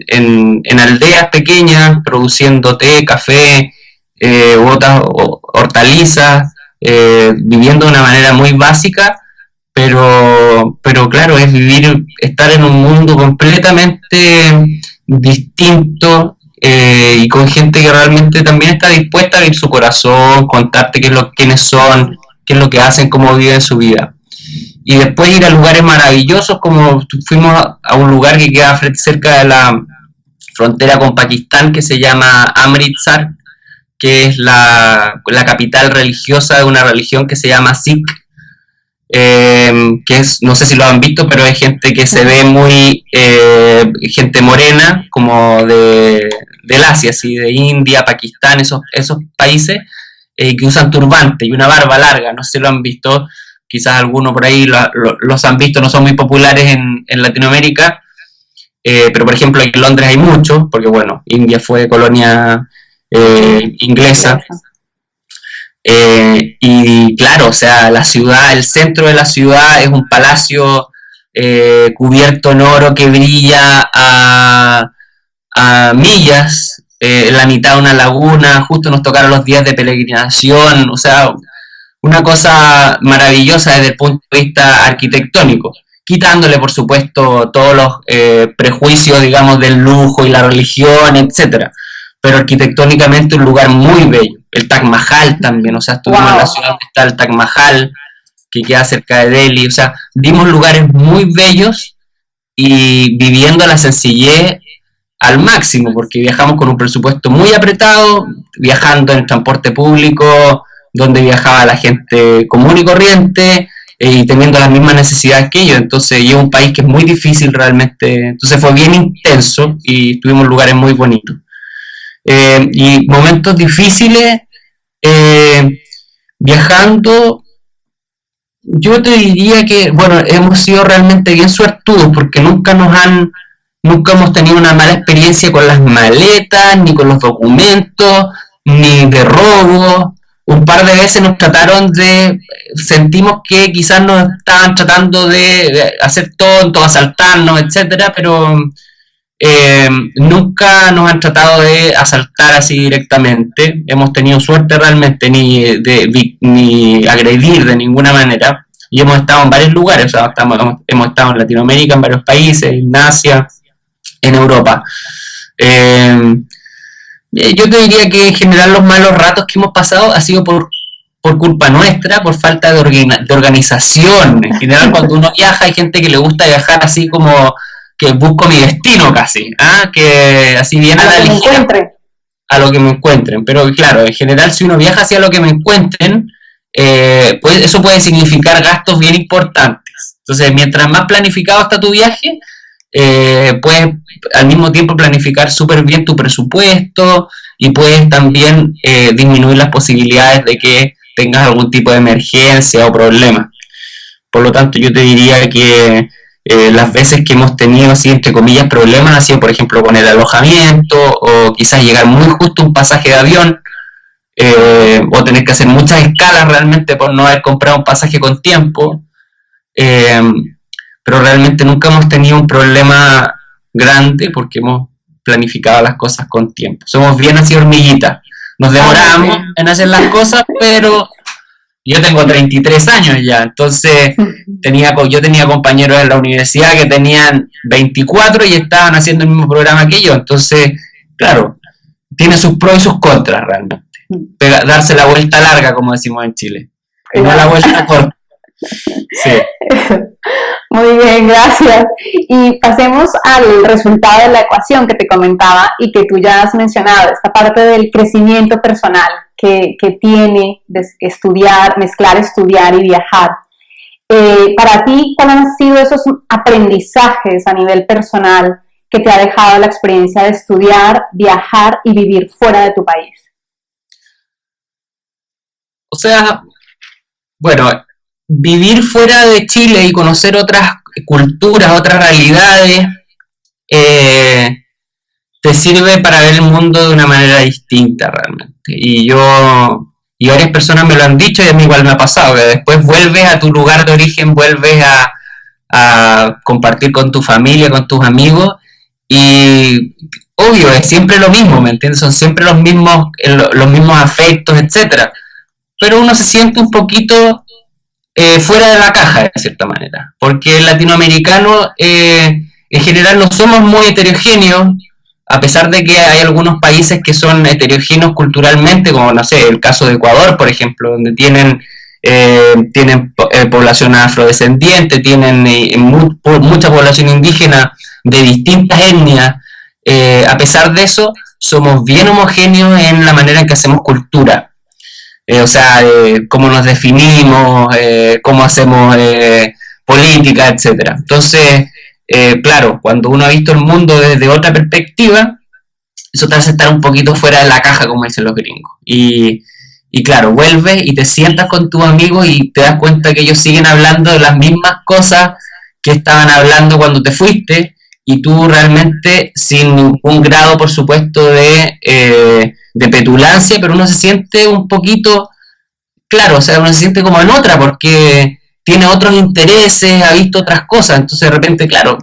en aldeas pequeñas, produciendo té, café, otras hortalizas, viviendo de una manera muy básica. Pero claro, es estar en un mundo completamente distinto y con gente que realmente también está dispuesta a abrir su corazón, contarte quiénes son, qué es lo que hacen, cómo viven su vida. Y después ir a lugares maravillosos, como fuimos a un lugar que queda cerca de la frontera con Pakistán, que se llama Amritsar, que es la capital religiosa de una religión que se llama Sikh. Que es, no sé si lo han visto, pero es gente que se ve muy, gente morena, como del Asia, así, de India, Pakistán, esos países, que usan turbante y una barba larga, no sé si lo han visto, quizás algunos por ahí los han visto, no son muy populares en Latinoamérica, pero por ejemplo en Londres hay muchos, porque bueno, India fue colonia inglesa. Y claro, o sea, el centro de la ciudad es un palacio cubierto en oro que brilla a millas, en la mitad de una laguna, justo nos tocaron los días de peregrinación, o sea, una cosa maravillosa desde el punto de vista arquitectónico, quitándole por supuesto todos los prejuicios, digamos, del lujo y la religión, etcétera, pero arquitectónicamente un lugar muy bello. El Taj Mahal también, o sea, estuvimos en la ciudad donde está el Taj Mahal, que queda cerca de Delhi, o sea, vimos lugares muy bellos y viviendo la sencillez al máximo, porque viajamos con un presupuesto muy apretado, viajando en transporte público, donde viajaba la gente común y corriente, y teniendo las mismas necesidades que ellos, entonces, y es un país que es muy difícil realmente, entonces fue bien intenso y tuvimos lugares muy bonitos. Y momentos difíciles viajando, yo te diría que, bueno, hemos sido realmente bien suertudos porque nunca hemos tenido una mala experiencia con las maletas, ni con los documentos, ni de robo. Un par de veces sentimos que quizás nos estaban tratando de hacer tontos, asaltarnos, etcétera, pero nunca nos han tratado de asaltar así directamente. Hemos tenido suerte realmente, ni agredir de ninguna manera. y hemos estado en varios lugares, o sea, hemos estado en Latinoamérica, en varios países, en Asia, en Europa. Yo te diría que en general los malos ratos que hemos pasado ha sido por culpa nuestra, por falta de organización. En general, cuando uno viaja, hay gente que le gusta viajar así como que busco mi destino casi, que así bien a la ligera, a lo que me encuentren. Pero claro, en general, si uno viaja hacia lo que me encuentren, pues eso puede significar gastos bien importantes. Entonces, mientras más planificado está tu viaje, puedes al mismo tiempo planificar súper bien tu presupuesto y puedes también disminuir las posibilidades de que tengas algún tipo de emergencia o problema. Por lo tanto, yo te diría que las veces que hemos tenido, así entre comillas, problemas, ha sido, por ejemplo, con el alojamiento o quizás llegar muy justo a un pasaje de avión, o tener que hacer muchas escalas realmente por no haber comprado un pasaje con tiempo. Pero realmente nunca hemos tenido un problema grande porque hemos planificado las cosas con tiempo. Somos bien así hormiguitas. Nos demoramos en hacer las cosas, pero yo tengo 33 años ya, entonces yo tenía compañeros en la universidad que tenían 24 y estaban haciendo el mismo programa que yo, entonces, claro, tiene sus pros y sus contras realmente. Darse la vuelta larga, como decimos en Chile, y no la vuelta corta. Sí. Muy bien, gracias. Y pasemos al resultado de la ecuación que te comentaba y que tú ya has mencionado, esta parte del crecimiento personal que tiene de mezclar estudiar y viajar. Para ti, ¿cuáles han sido esos aprendizajes a nivel personal que te ha dejado la experiencia de estudiar, viajar y vivir fuera de tu país? O sea, bueno, vivir fuera de Chile y conocer otras culturas, otras realidades, te sirve para ver el mundo de una manera distinta realmente. Y varias personas me lo han dicho y a mí igual me ha pasado, que después vuelves a tu lugar de origen, vuelves a compartir con tu familia, con tus amigos, y obvio, es siempre lo mismo, ¿me entiendes? Son siempre los mismos afectos, etcétera. Pero uno se siente un poquito fuera de la caja, de cierta manera, porque el latinoamericano en general no somos muy heterogéneos, a pesar de que hay algunos países que son heterogéneos culturalmente, como no sé, el caso de Ecuador, por ejemplo, donde tienen población afrodescendiente, tienen mucha población indígena de distintas etnias. A pesar de eso, somos bien homogéneos en la manera en que hacemos cultura. O sea, cómo nos definimos, cómo hacemos política, etcétera. Entonces, claro, cuando uno ha visto el mundo desde otra perspectiva, eso te hace estar un poquito fuera de la caja, como dicen los gringos. Y claro, vuelves y te sientas con tus amigos y te das cuenta que ellos siguen hablando de las mismas cosas que estaban hablando cuando te fuiste, y tú realmente, sin ningún grado, por supuesto, de petulancia, pero uno se siente un poquito, claro, o sea, uno se siente como en otra, porque tiene otros intereses, ha visto otras cosas, entonces de repente, claro,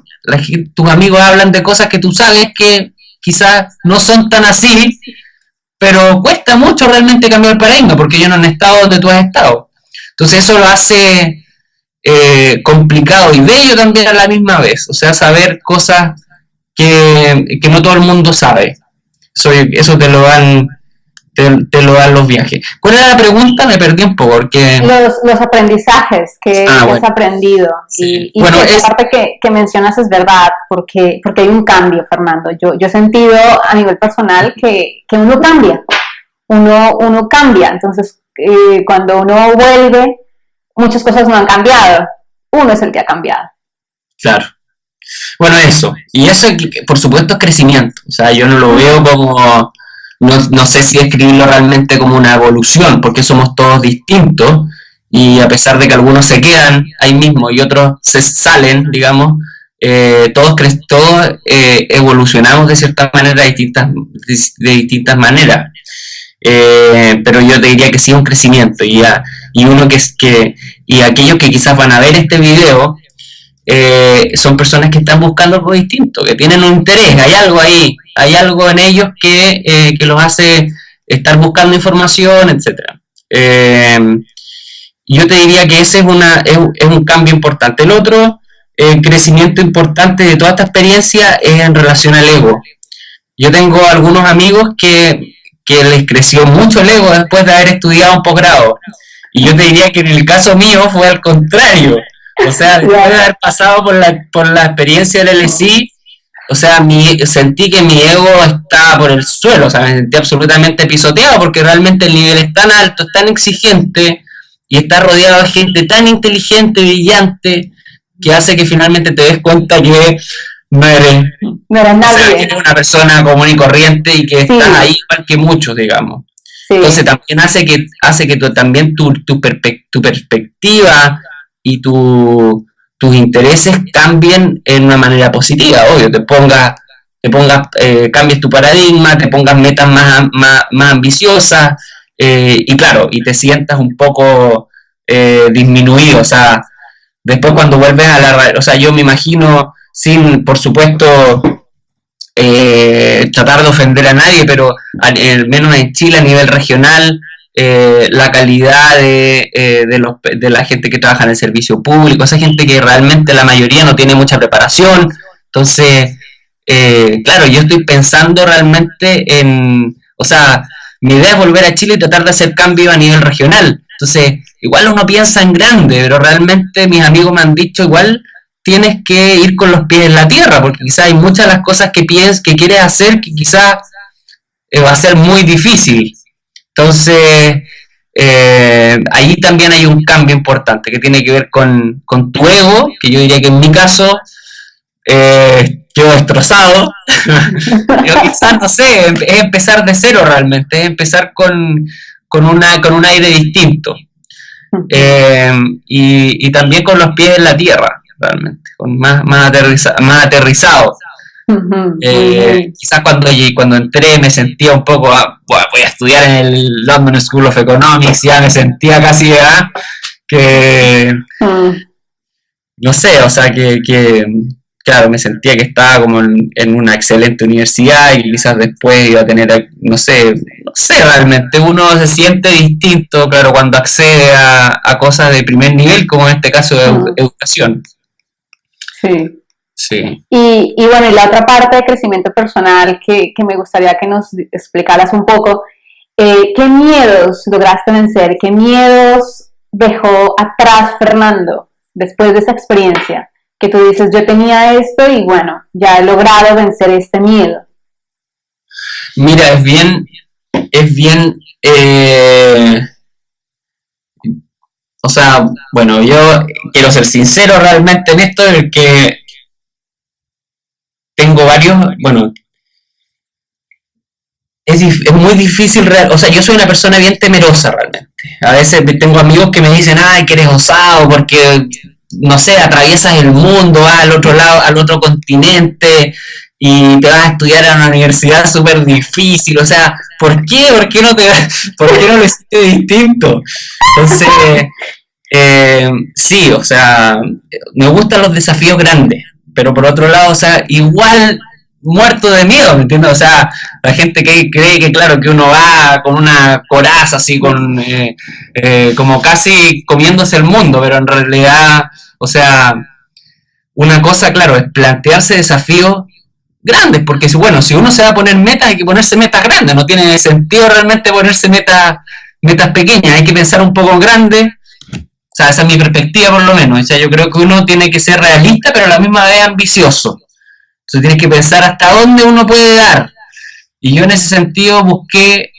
tus amigos hablan de cosas que tú sabes que quizás no son tan así, pero cuesta mucho realmente cambiar el paradigma, porque ellos no han estado donde tú has estado. Entonces eso lo hace complicado y bello también a la misma vez, o sea, saber cosas que no todo el mundo sabe. Eso te lo dan los viajes. ¿Cuál era la pregunta? Me perdí un poco porque... Los aprendizajes que has aprendido. Sí. Y bueno, esa parte que mencionas es verdad, porque hay un cambio, Fernando. Yo he sentido a nivel personal que uno cambia. Uno cambia. Entonces, cuando uno vuelve, muchas cosas no han cambiado. Uno es el que ha cambiado. Claro. Bueno, eso. Y eso, por supuesto, es crecimiento. O sea, yo no lo veo como... No sé si describirlo realmente como una evolución, porque somos todos distintos, y a pesar de que algunos se quedan ahí mismo y otros se salen, digamos, todos evolucionamos de cierta manera de distintas maneras. Pero yo te diría que sí es un crecimiento, y uno y aquellos que quizás van a ver este video son personas que están buscando algo distinto, que tienen un interés, hay algo ahí, hay algo en ellos que los hace estar buscando información, etcétera. yo te diría que ese es un cambio importante. El otro crecimiento importante de toda esta experiencia es en relación al ego. Yo tengo algunos amigos que les creció mucho el ego después de haber estudiado un posgrado. Y yo te diría que en el caso mío fue al contrario. O sea, después de haber pasado por la experiencia del LSI, o sea, sentí que mi ego estaba por el suelo, o sea, me sentí absolutamente pisoteado porque realmente el nivel es tan alto, es tan exigente y está rodeado de gente tan inteligente, brillante, que hace que finalmente te des cuenta que no eres nadie. O sea, que eres una persona común y corriente y que estás ahí igual que muchos, digamos. Sí. Entonces también hace que también tu perspectiva y tus intereses cambien en una manera positiva, obvio, cambies tu paradigma, te pongas metas más ambiciosas, y claro, y te sientas un poco disminuido, o sea, después cuando vuelves a o sea, yo me imagino, sin, por supuesto, tratar de ofender a nadie, pero al menos en Chile a nivel regional, la calidad de la gente que trabaja en el servicio público, esa gente que realmente la mayoría no tiene mucha preparación. Entonces, claro, yo estoy pensando realmente o sea, mi idea es volver a Chile y tratar de hacer cambio a nivel regional. Entonces, igual uno piensa en grande, pero realmente mis amigos me han dicho, igual tienes que ir con los pies en la tierra, porque quizás hay muchas de las cosas que quieres hacer que quizás va a ser muy difícil. Entonces, ahí también hay un cambio importante que tiene que ver con tu ego, que yo diría que en mi caso quedó destrozado. Yo quizás, no sé, es empezar de cero realmente, es empezar con un aire distinto. Y también con los pies en la tierra, realmente, con más aterrizado. Quizás cuando entré me sentía un poco, voy a estudiar en el London School of Economics, ya me sentía casi que no sé, o sea que claro, me sentía que estaba como en una excelente universidad y quizás después iba a tener, no sé realmente, uno se siente distinto, claro, cuando accede a cosas de primer nivel, como en este caso de educación. Sí. Y bueno, y la otra parte de crecimiento personal que me gustaría que nos explicaras un poco, ¿qué miedos lograste vencer? ¿Qué miedos dejó atrás Fernando después de esa experiencia? Que tú dices, yo tenía esto y bueno, ya he logrado vencer este miedo. Mira, es bien, o sea, bueno, yo quiero ser sincero realmente en esto, de que tengo varios, bueno, es muy difícil, o sea, yo soy una persona bien temerosa realmente. A veces tengo amigos que me dicen, ay, que eres osado porque, no sé, atraviesas el mundo, vas al otro lado, al otro continente y te vas a estudiar a una universidad súper difícil, o sea, ¿por qué? ¿Por qué no lo hiciste distinto? Entonces, sí, o sea, me gustan los desafíos grandes, pero por otro lado, o sea, igual muerto de miedo, ¿me entiendes? O sea, la gente que cree que, claro, que uno va con una coraza así, como casi comiéndose el mundo, pero en realidad, o sea, una cosa, claro, es plantearse desafíos grandes, porque bueno, si uno se va a poner metas, hay que ponerse metas grandes, no tiene sentido realmente ponerse metas pequeñas, hay que pensar un poco en grande. O sea, esa es mi perspectiva por lo menos. O sea, yo creo que uno tiene que ser realista, pero a la misma vez ambicioso. Entonces tienes que pensar hasta dónde uno puede dar. Y yo en ese sentido busqué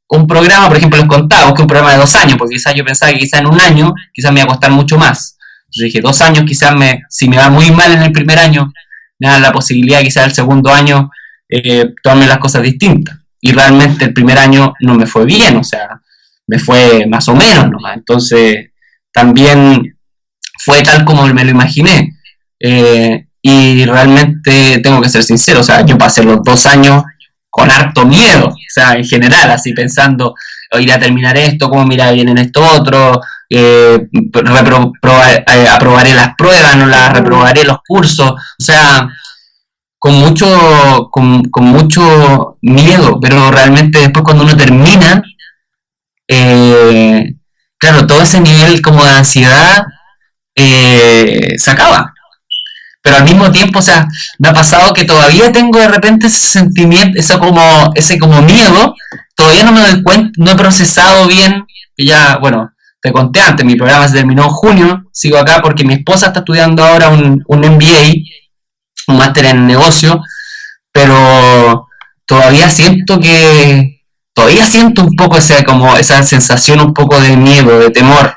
un programa, por ejemplo, les contaba, busqué un programa de 2 años, porque quizás yo pensaba que quizás en 1 año, quizás me iba a costar mucho más. Entonces dije, 2 años, quizás si me va muy mal en el primer año, me da la posibilidad quizás el segundo año tomarme las cosas distintas. Y realmente el primer año no me fue bien, o sea, me fue más o menos nomás. Entonces también fue tal como me lo imaginé. Y realmente tengo que ser sincero, o sea, yo pasé los 2 años con harto miedo, o sea, en general, así pensando, iré a terminar esto, cómo me irá bien en esto otro, aprobaré las pruebas, no las reprobaré los cursos, o sea, con mucho miedo, pero realmente después cuando uno termina, claro, todo ese nivel como de ansiedad se acaba. Pero al mismo tiempo, o sea, me ha pasado que todavía tengo de repente ese sentimiento, ese como miedo, todavía no me doy cuenta, no he procesado bien, que ya, bueno, te conté antes, mi programa se terminó en junio, sigo acá porque mi esposa está estudiando ahora un MBA, un máster en negocio, pero todavía siento un poco esa sensación un poco de miedo, de temor,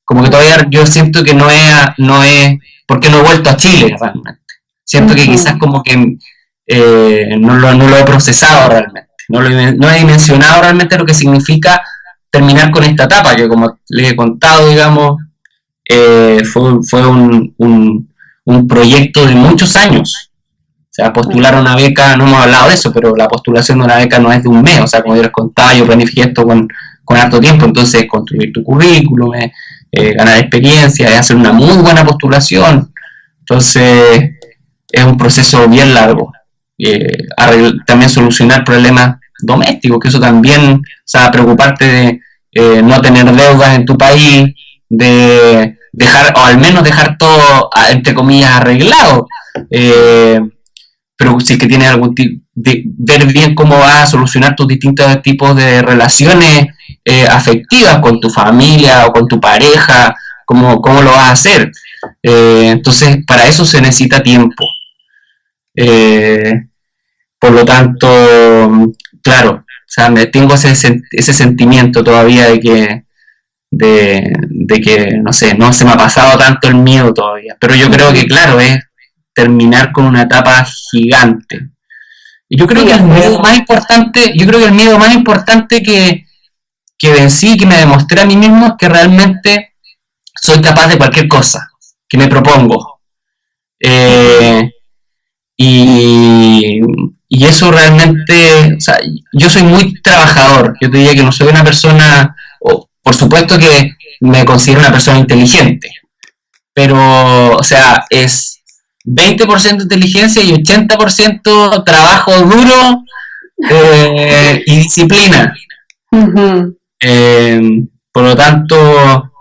como que todavía yo siento que no es porque no he vuelto a Chile realmente. Siento que quizás como que no lo he procesado realmente, no he dimensionado realmente lo que significa terminar con esta etapa, que como les he contado, digamos, fue un proyecto de muchos años. O sea, postular una beca, no hemos hablado de eso, pero la postulación de una beca no es de un mes, o sea, como yo les contaba, yo planifiqué esto con harto tiempo, entonces construir tu currículum, ganar experiencia, hacer una muy buena postulación, entonces es un proceso bien largo. También solucionar problemas domésticos, que eso también, o sea, preocuparte de no tener deudas en tu país, de dejar, o al menos dejar todo, entre comillas, arreglado. Pero si es que tienes algún tipo de ver bien cómo vas a solucionar tus distintos tipos de relaciones afectivas con tu familia o con tu pareja, cómo lo vas a hacer. Entonces, para eso se necesita tiempo. Por lo tanto, claro, o sea, tengo ese sentimiento todavía de que, no sé, no se me ha pasado tanto el miedo todavía. Pero yo creo que, claro, es terminar con una etapa gigante. Y yo creo que el miedo más importante que vencí, que me demostré a mí mismo, es que realmente soy capaz de cualquier cosa que me propongo. Y eso realmente, o sea, yo soy muy trabajador, yo te diría que no soy una persona, por supuesto que me considero una persona inteligente, pero, o sea, es 20% inteligencia y 80% trabajo duro y disciplina. Uh-huh. Por lo tanto,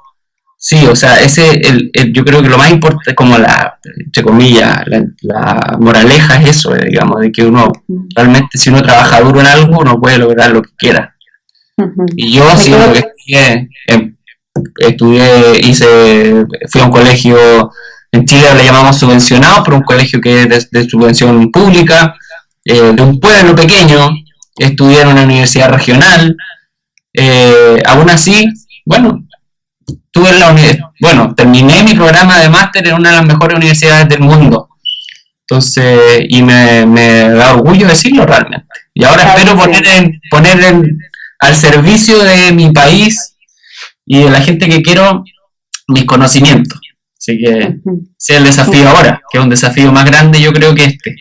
sí, o sea, yo creo que lo más importante, como entre comillas, la moraleja es eso, digamos, de que uno realmente, si uno trabaja duro en algo, uno puede lograr lo que quiera. Uh-huh. Y yo siento que fui a un colegio, en Chile le llamamos subvencionado, pero un colegio que es de subvención pública, de un pueblo pequeño, estudié en una universidad regional, aún así, bueno, terminé mi programa de máster en una de las mejores universidades del mundo. Entonces, y me da orgullo decirlo realmente. Y ahora espero poner al servicio de mi país y de la gente que quiero mis conocimientos. Así que ese es el desafío ahora, que es un desafío más grande, yo creo que este.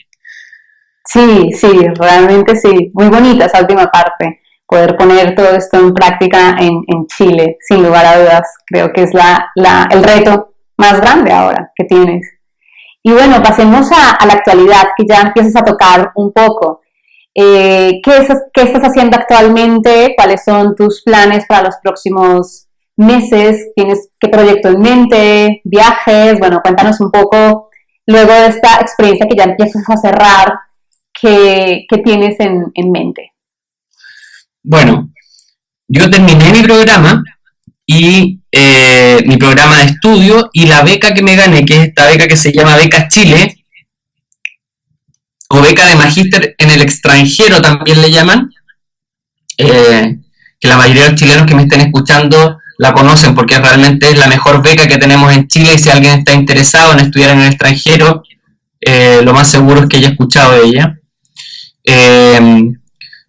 Sí, realmente sí. Muy bonita esa última parte. Poder poner todo esto en práctica en Chile, sin lugar a dudas. Creo que es el reto más grande ahora que tienes. Y bueno, pasemos a la actualidad, que ya empiezas a tocar un poco. ¿Qué estás haciendo actualmente? ¿Cuáles son tus planes para los próximos meses? ¿Tienes qué proyecto en mente? ¿Viajes? Bueno, cuéntanos un poco, luego de esta experiencia que ya empiezas a cerrar, ¿qué tienes en mente? Bueno, yo terminé mi programa y mi programa de estudio y la beca que me gané, que es esta beca que se llama Becas Chile, o beca de magíster en el extranjero también le llaman, que la mayoría de los chilenos que me estén escuchando la conocen porque realmente es la mejor beca que tenemos en Chile y si alguien está interesado en estudiar en el extranjero, lo más seguro es que haya escuchado de ella.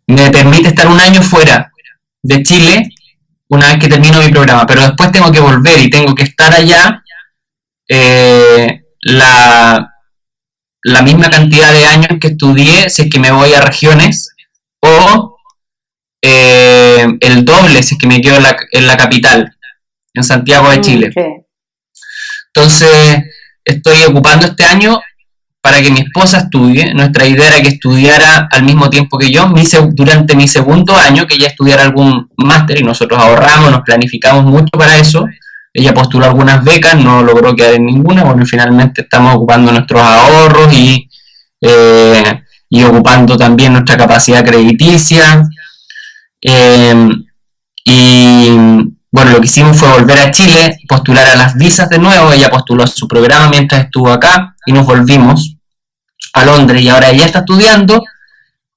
Me permite estar un año fuera de Chile una vez que termino mi programa, pero después tengo que volver y tengo que estar allá la misma cantidad de años que estudié si es que me voy a regiones o el doble si es que me quedo en la capital, en Santiago de Chile. Okay. Entonces estoy ocupando este año para que mi esposa estudie. Nuestra idea era que estudiara al mismo tiempo que yo, durante mi segundo año, que ella estudiara algún máster, y nosotros ahorramos, nos planificamos mucho para eso. Ella postuló algunas becas, no logró quedar en ninguna. Bueno, y finalmente estamos ocupando nuestros ahorros y ocupando también nuestra capacidad crediticia. Y bueno, lo que hicimos fue volver a Chile, postular a las visas de nuevo. Ella postuló a su programa mientras estuvo acá y nos volvimos a Londres, y ahora ella está estudiando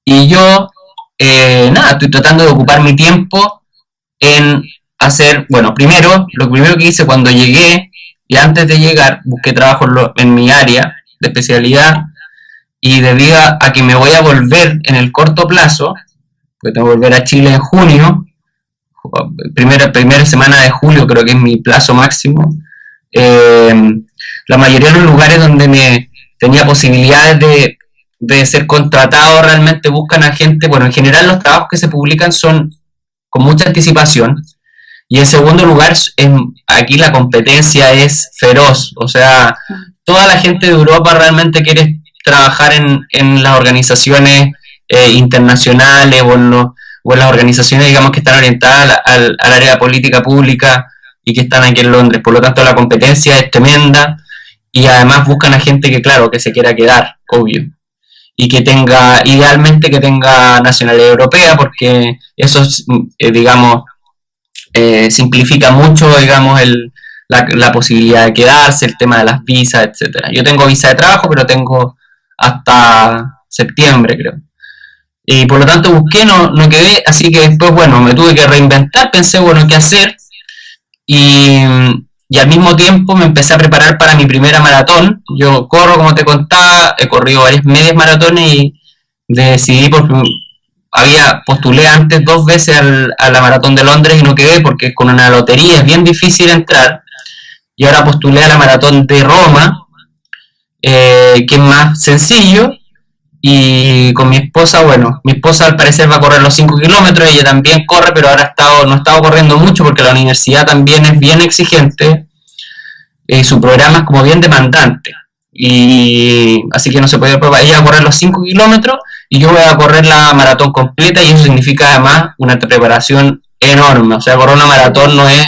y yo, estoy tratando de ocupar mi tiempo en hacer, bueno, lo primero que hice cuando llegué, y antes de llegar busqué trabajo en mi área de especialidad, y debido a que me voy a volver en el corto plazo, porque tengo que volver a Chile en junio, primera semana de julio creo que es mi plazo máximo, la mayoría de los lugares donde me tenía posibilidades de ser contratado realmente buscan a gente. Bueno, en general los trabajos que se publican son con mucha anticipación, y en segundo lugar, aquí la competencia es feroz. O sea, toda la gente de Europa realmente quiere trabajar en las organizaciones internacionales o en las organizaciones, digamos, que están orientadas al área de política pública y que están aquí en Londres. Por lo tanto, la competencia es tremenda, y además buscan a gente que, claro, que se quiera quedar, obvio, y que idealmente que tenga nacionalidad europea, porque eso, digamos, simplifica mucho, digamos, la posibilidad de quedarse, el tema de las visas, etcétera. Yo tengo visa de trabajo, pero tengo hasta septiembre, creo. Y por lo tanto busqué, no quedé, así que después, bueno, me tuve que reinventar, pensé, bueno, qué hacer, y al mismo tiempo me empecé a preparar para mi primera maratón. Yo corro, como te contaba, he corrido varias medias maratones, y decidí, porque postulé antes 2 veces a la maratón de Londres y no quedé porque con una lotería es bien difícil entrar, y ahora postulé a la maratón de Roma, que es más sencillo, y con mi esposa, bueno, mi esposa al parecer va a correr los 5 kilómetros, ella también corre, pero ahora no ha estado corriendo mucho porque la universidad también es bien exigente, y su programa es como bien demandante, y así que no se puede probar. Ella va a correr los 5 kilómetros y yo voy a correr la maratón completa, y eso significa además una preparación enorme. O sea, correr una maratón no es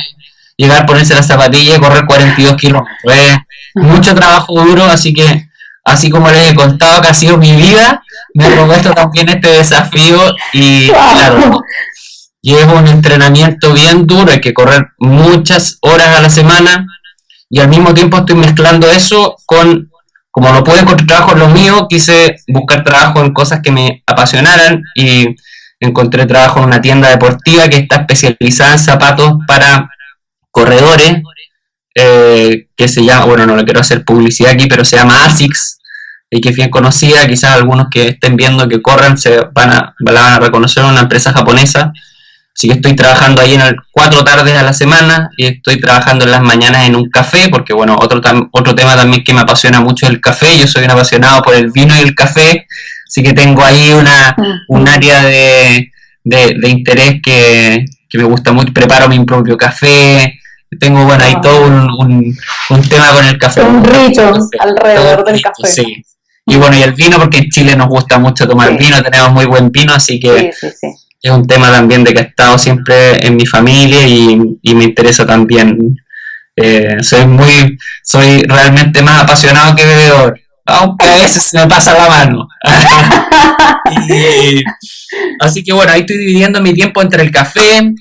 llegar, ponerse la zapatilla y correr 42 kilómetros, es mucho trabajo duro, así que, así como les he contado que ha sido mi vida, me he propuesto también este desafío, y claro, llevo un entrenamiento bien duro, hay que correr muchas horas a la semana, y al mismo tiempo estoy mezclando eso con, como no pude encontrar trabajo en lo mío, quise buscar trabajo en cosas que me apasionaran, y encontré trabajo en una tienda deportiva que está especializada en zapatos para corredores, que se llama, bueno, no le quiero hacer publicidad aquí, pero se llama ASICS, y que es bien conocida. Quizás algunos que estén viendo que corren la van a reconocer, una empresa japonesa. Así que estoy trabajando ahí 4 tardes a la semana, y estoy trabajando en las mañanas en un café, porque bueno, otro tema también que me apasiona mucho es el café. Yo soy un apasionado por el vino y el café, así que tengo ahí un área de interés que me gusta mucho. Preparo mi propio café, tengo, bueno, ahí todo un tema con el café. Un rito alrededor del café. Sí. Y bueno, y el vino, porque en Chile nos gusta mucho tomar vino, tenemos muy buen vino, así que sí. Es un tema también de que ha estado siempre en mi familia, y me interesa también. Soy realmente más apasionado que bebedor, aunque a veces se me pasa la mano. Así que bueno, ahí estoy dividiendo mi tiempo entre el café,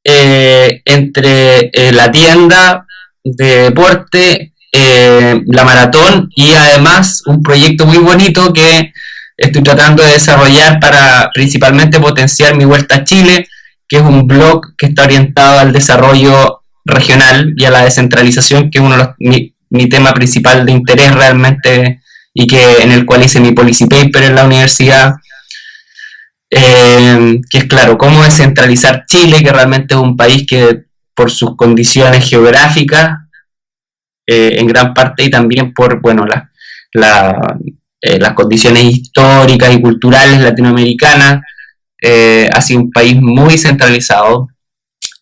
entre la tienda de deporte, la maratón, y además un proyecto muy bonito que estoy tratando de desarrollar para principalmente potenciar mi vuelta a Chile, que es un blog que está orientado al desarrollo regional y a la descentralización, que es uno de mi tema principal de interés realmente, y que en el cual hice mi policy paper en la universidad, que es, claro, cómo descentralizar Chile, que realmente es un país que por sus condiciones geográficas, en gran parte, y también por, bueno, las condiciones históricas y culturales latinoamericanas, ha sido un país muy centralizado,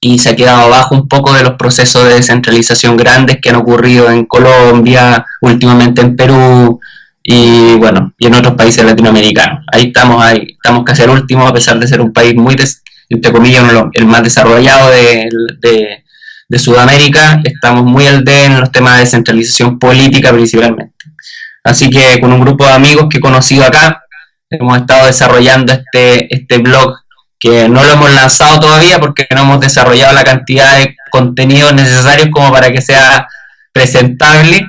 y se ha quedado abajo un poco de los procesos de descentralización grandes que han ocurrido en Colombia, últimamente en Perú, y bueno, y en otros países latinoamericanos. Ahí estamos casi al último, a pesar de ser un país muy, entre comillas, el más desarrollado de Sudamérica, estamos muy al día en los temas de descentralización política principalmente. Así que con un grupo de amigos que he conocido acá, hemos estado desarrollando este blog, que no lo hemos lanzado todavía porque no hemos desarrollado la cantidad de contenidos necesarios como para que sea presentable,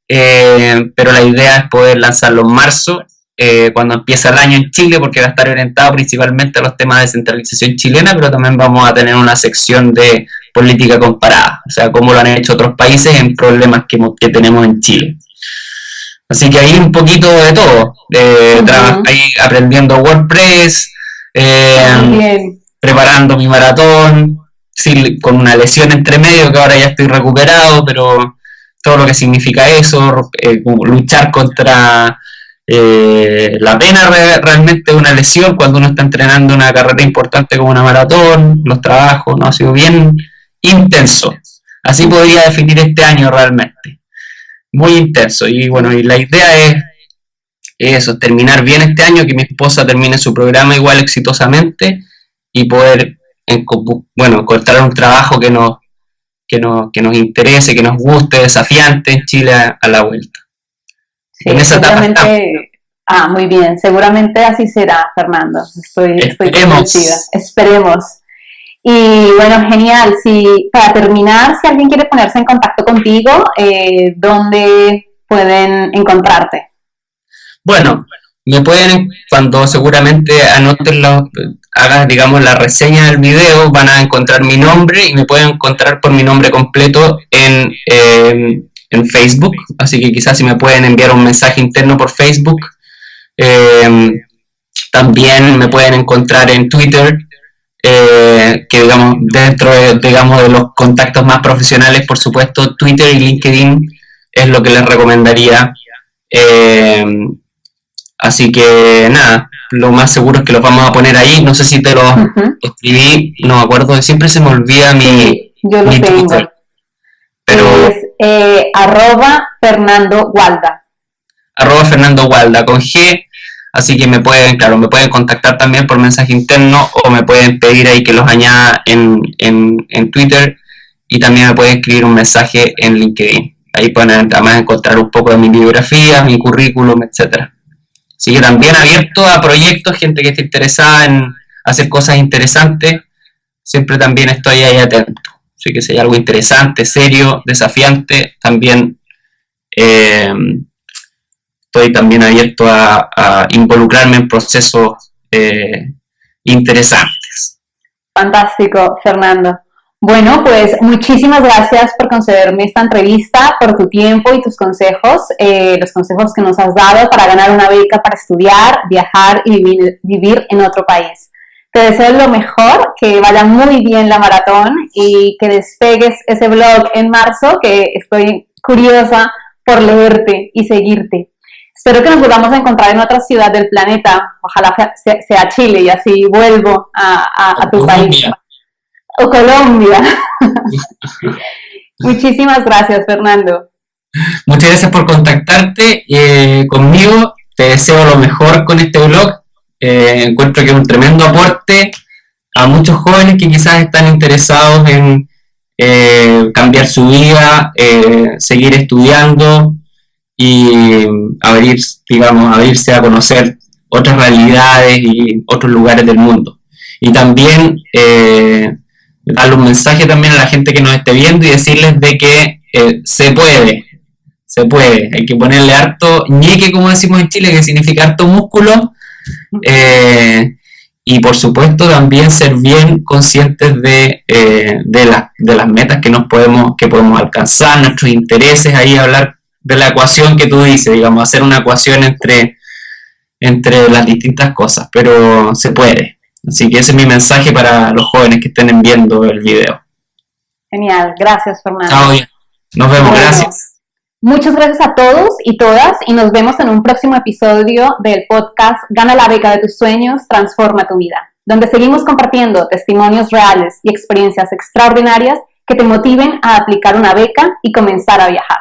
pero la idea es poder lanzarlo en marzo, cuando empieza el año en Chile, porque va a estar orientado principalmente a los temas de descentralización chilena, pero también vamos a tener una sección de política comparada, o sea, cómo lo han hecho otros países en problemas que tenemos en Chile. Así que ahí un poquito de todo, ahí aprendiendo WordPress, preparando mi maratón, sí, con una lesión entre medio que ahora ya estoy recuperado, pero todo lo que significa eso, luchar contra la pena realmente de una lesión cuando uno está entrenando una carrera importante como una maratón, los trabajos, ¿no? Ha sido bien intenso. Así podría definir este año realmente. Muy intenso. Y bueno, y la idea es eso, terminar bien este año, que mi esposa termine su programa igual exitosamente y poder, bueno, encontrar un trabajo que nos interese, que nos guste, desafiante en Chile a la vuelta. Sí, en esa seguramente, muy bien, seguramente así será, Fernando. Estoy convencida. Esperemos. Y bueno, genial. Para terminar, si alguien quiere ponerse en contacto contigo, ¿dónde pueden encontrarte? Bueno, me pueden, cuando seguramente hagas, digamos, la reseña del video, van a encontrar mi nombre y me pueden encontrar por mi nombre completo en Facebook, así que quizás si me pueden enviar un mensaje interno por Facebook. También me pueden encontrar en Twitter, que digamos, dentro de los contactos más profesionales, por supuesto, Twitter y LinkedIn es lo que les recomendaría. Así que nada, lo más seguro es que los vamos a poner ahí. No sé si te lo escribí, no me acuerdo, siempre se me olvida yo lo tengo. Twitter. Pero es @Fernando Gualda. @Fernando Gualda con G. Así que me pueden contactar también por mensaje interno o me pueden pedir ahí que los añada en Twitter, y también me pueden escribir un mensaje en LinkedIn. Ahí pueden además encontrar un poco de mi biografía, mi currículum, etcétera. Así que también abierto a proyectos, gente que esté interesada en hacer cosas interesantes, siempre también estoy ahí atento. Así que si hay algo interesante, serio, desafiante, también estoy también abierto a involucrarme en procesos interesantes. Fantástico, Fernando. Bueno, pues muchísimas gracias por concederme esta entrevista, por tu tiempo y tus consejos, los consejos que nos has dado para ganar una beca para estudiar, viajar y vivir en otro país. Te deseo lo mejor, que vaya muy bien la maratón y que despegues ese blog en marzo, que estoy curiosa por leerte y seguirte. Espero que nos volvamos a encontrar en otra ciudad del planeta, ojalá sea Chile, y así vuelvo a tu país. O Colombia. Muchísimas gracias, Fernando. Muchas gracias por contactarte conmigo. Te deseo lo mejor con este blog. Encuentro que es un tremendo aporte a muchos jóvenes que quizás están interesados en cambiar su vida, seguir estudiando y abrirse a conocer otras realidades y otros lugares del mundo. Y también darle un mensaje también a la gente que nos esté viendo y decirles de que se puede, hay que ponerle harto ñeque, como decimos en Chile, que significa harto músculo, y por supuesto también ser bien conscientes de las metas que podemos alcanzar, nuestros intereses, ahí hablar de la ecuación que tú dices, digamos, hacer una ecuación entre las distintas cosas, pero se puede. Así que ese es mi mensaje para los jóvenes que estén viendo el video. Genial, gracias, Fernando. Chao, nos vemos, gracias. Muchas gracias a todos y todas, y nos vemos en un próximo episodio del podcast Gana la beca de tus sueños, transforma tu vida, donde seguimos compartiendo testimonios reales y experiencias extraordinarias que te motiven a aplicar una beca y comenzar a viajar.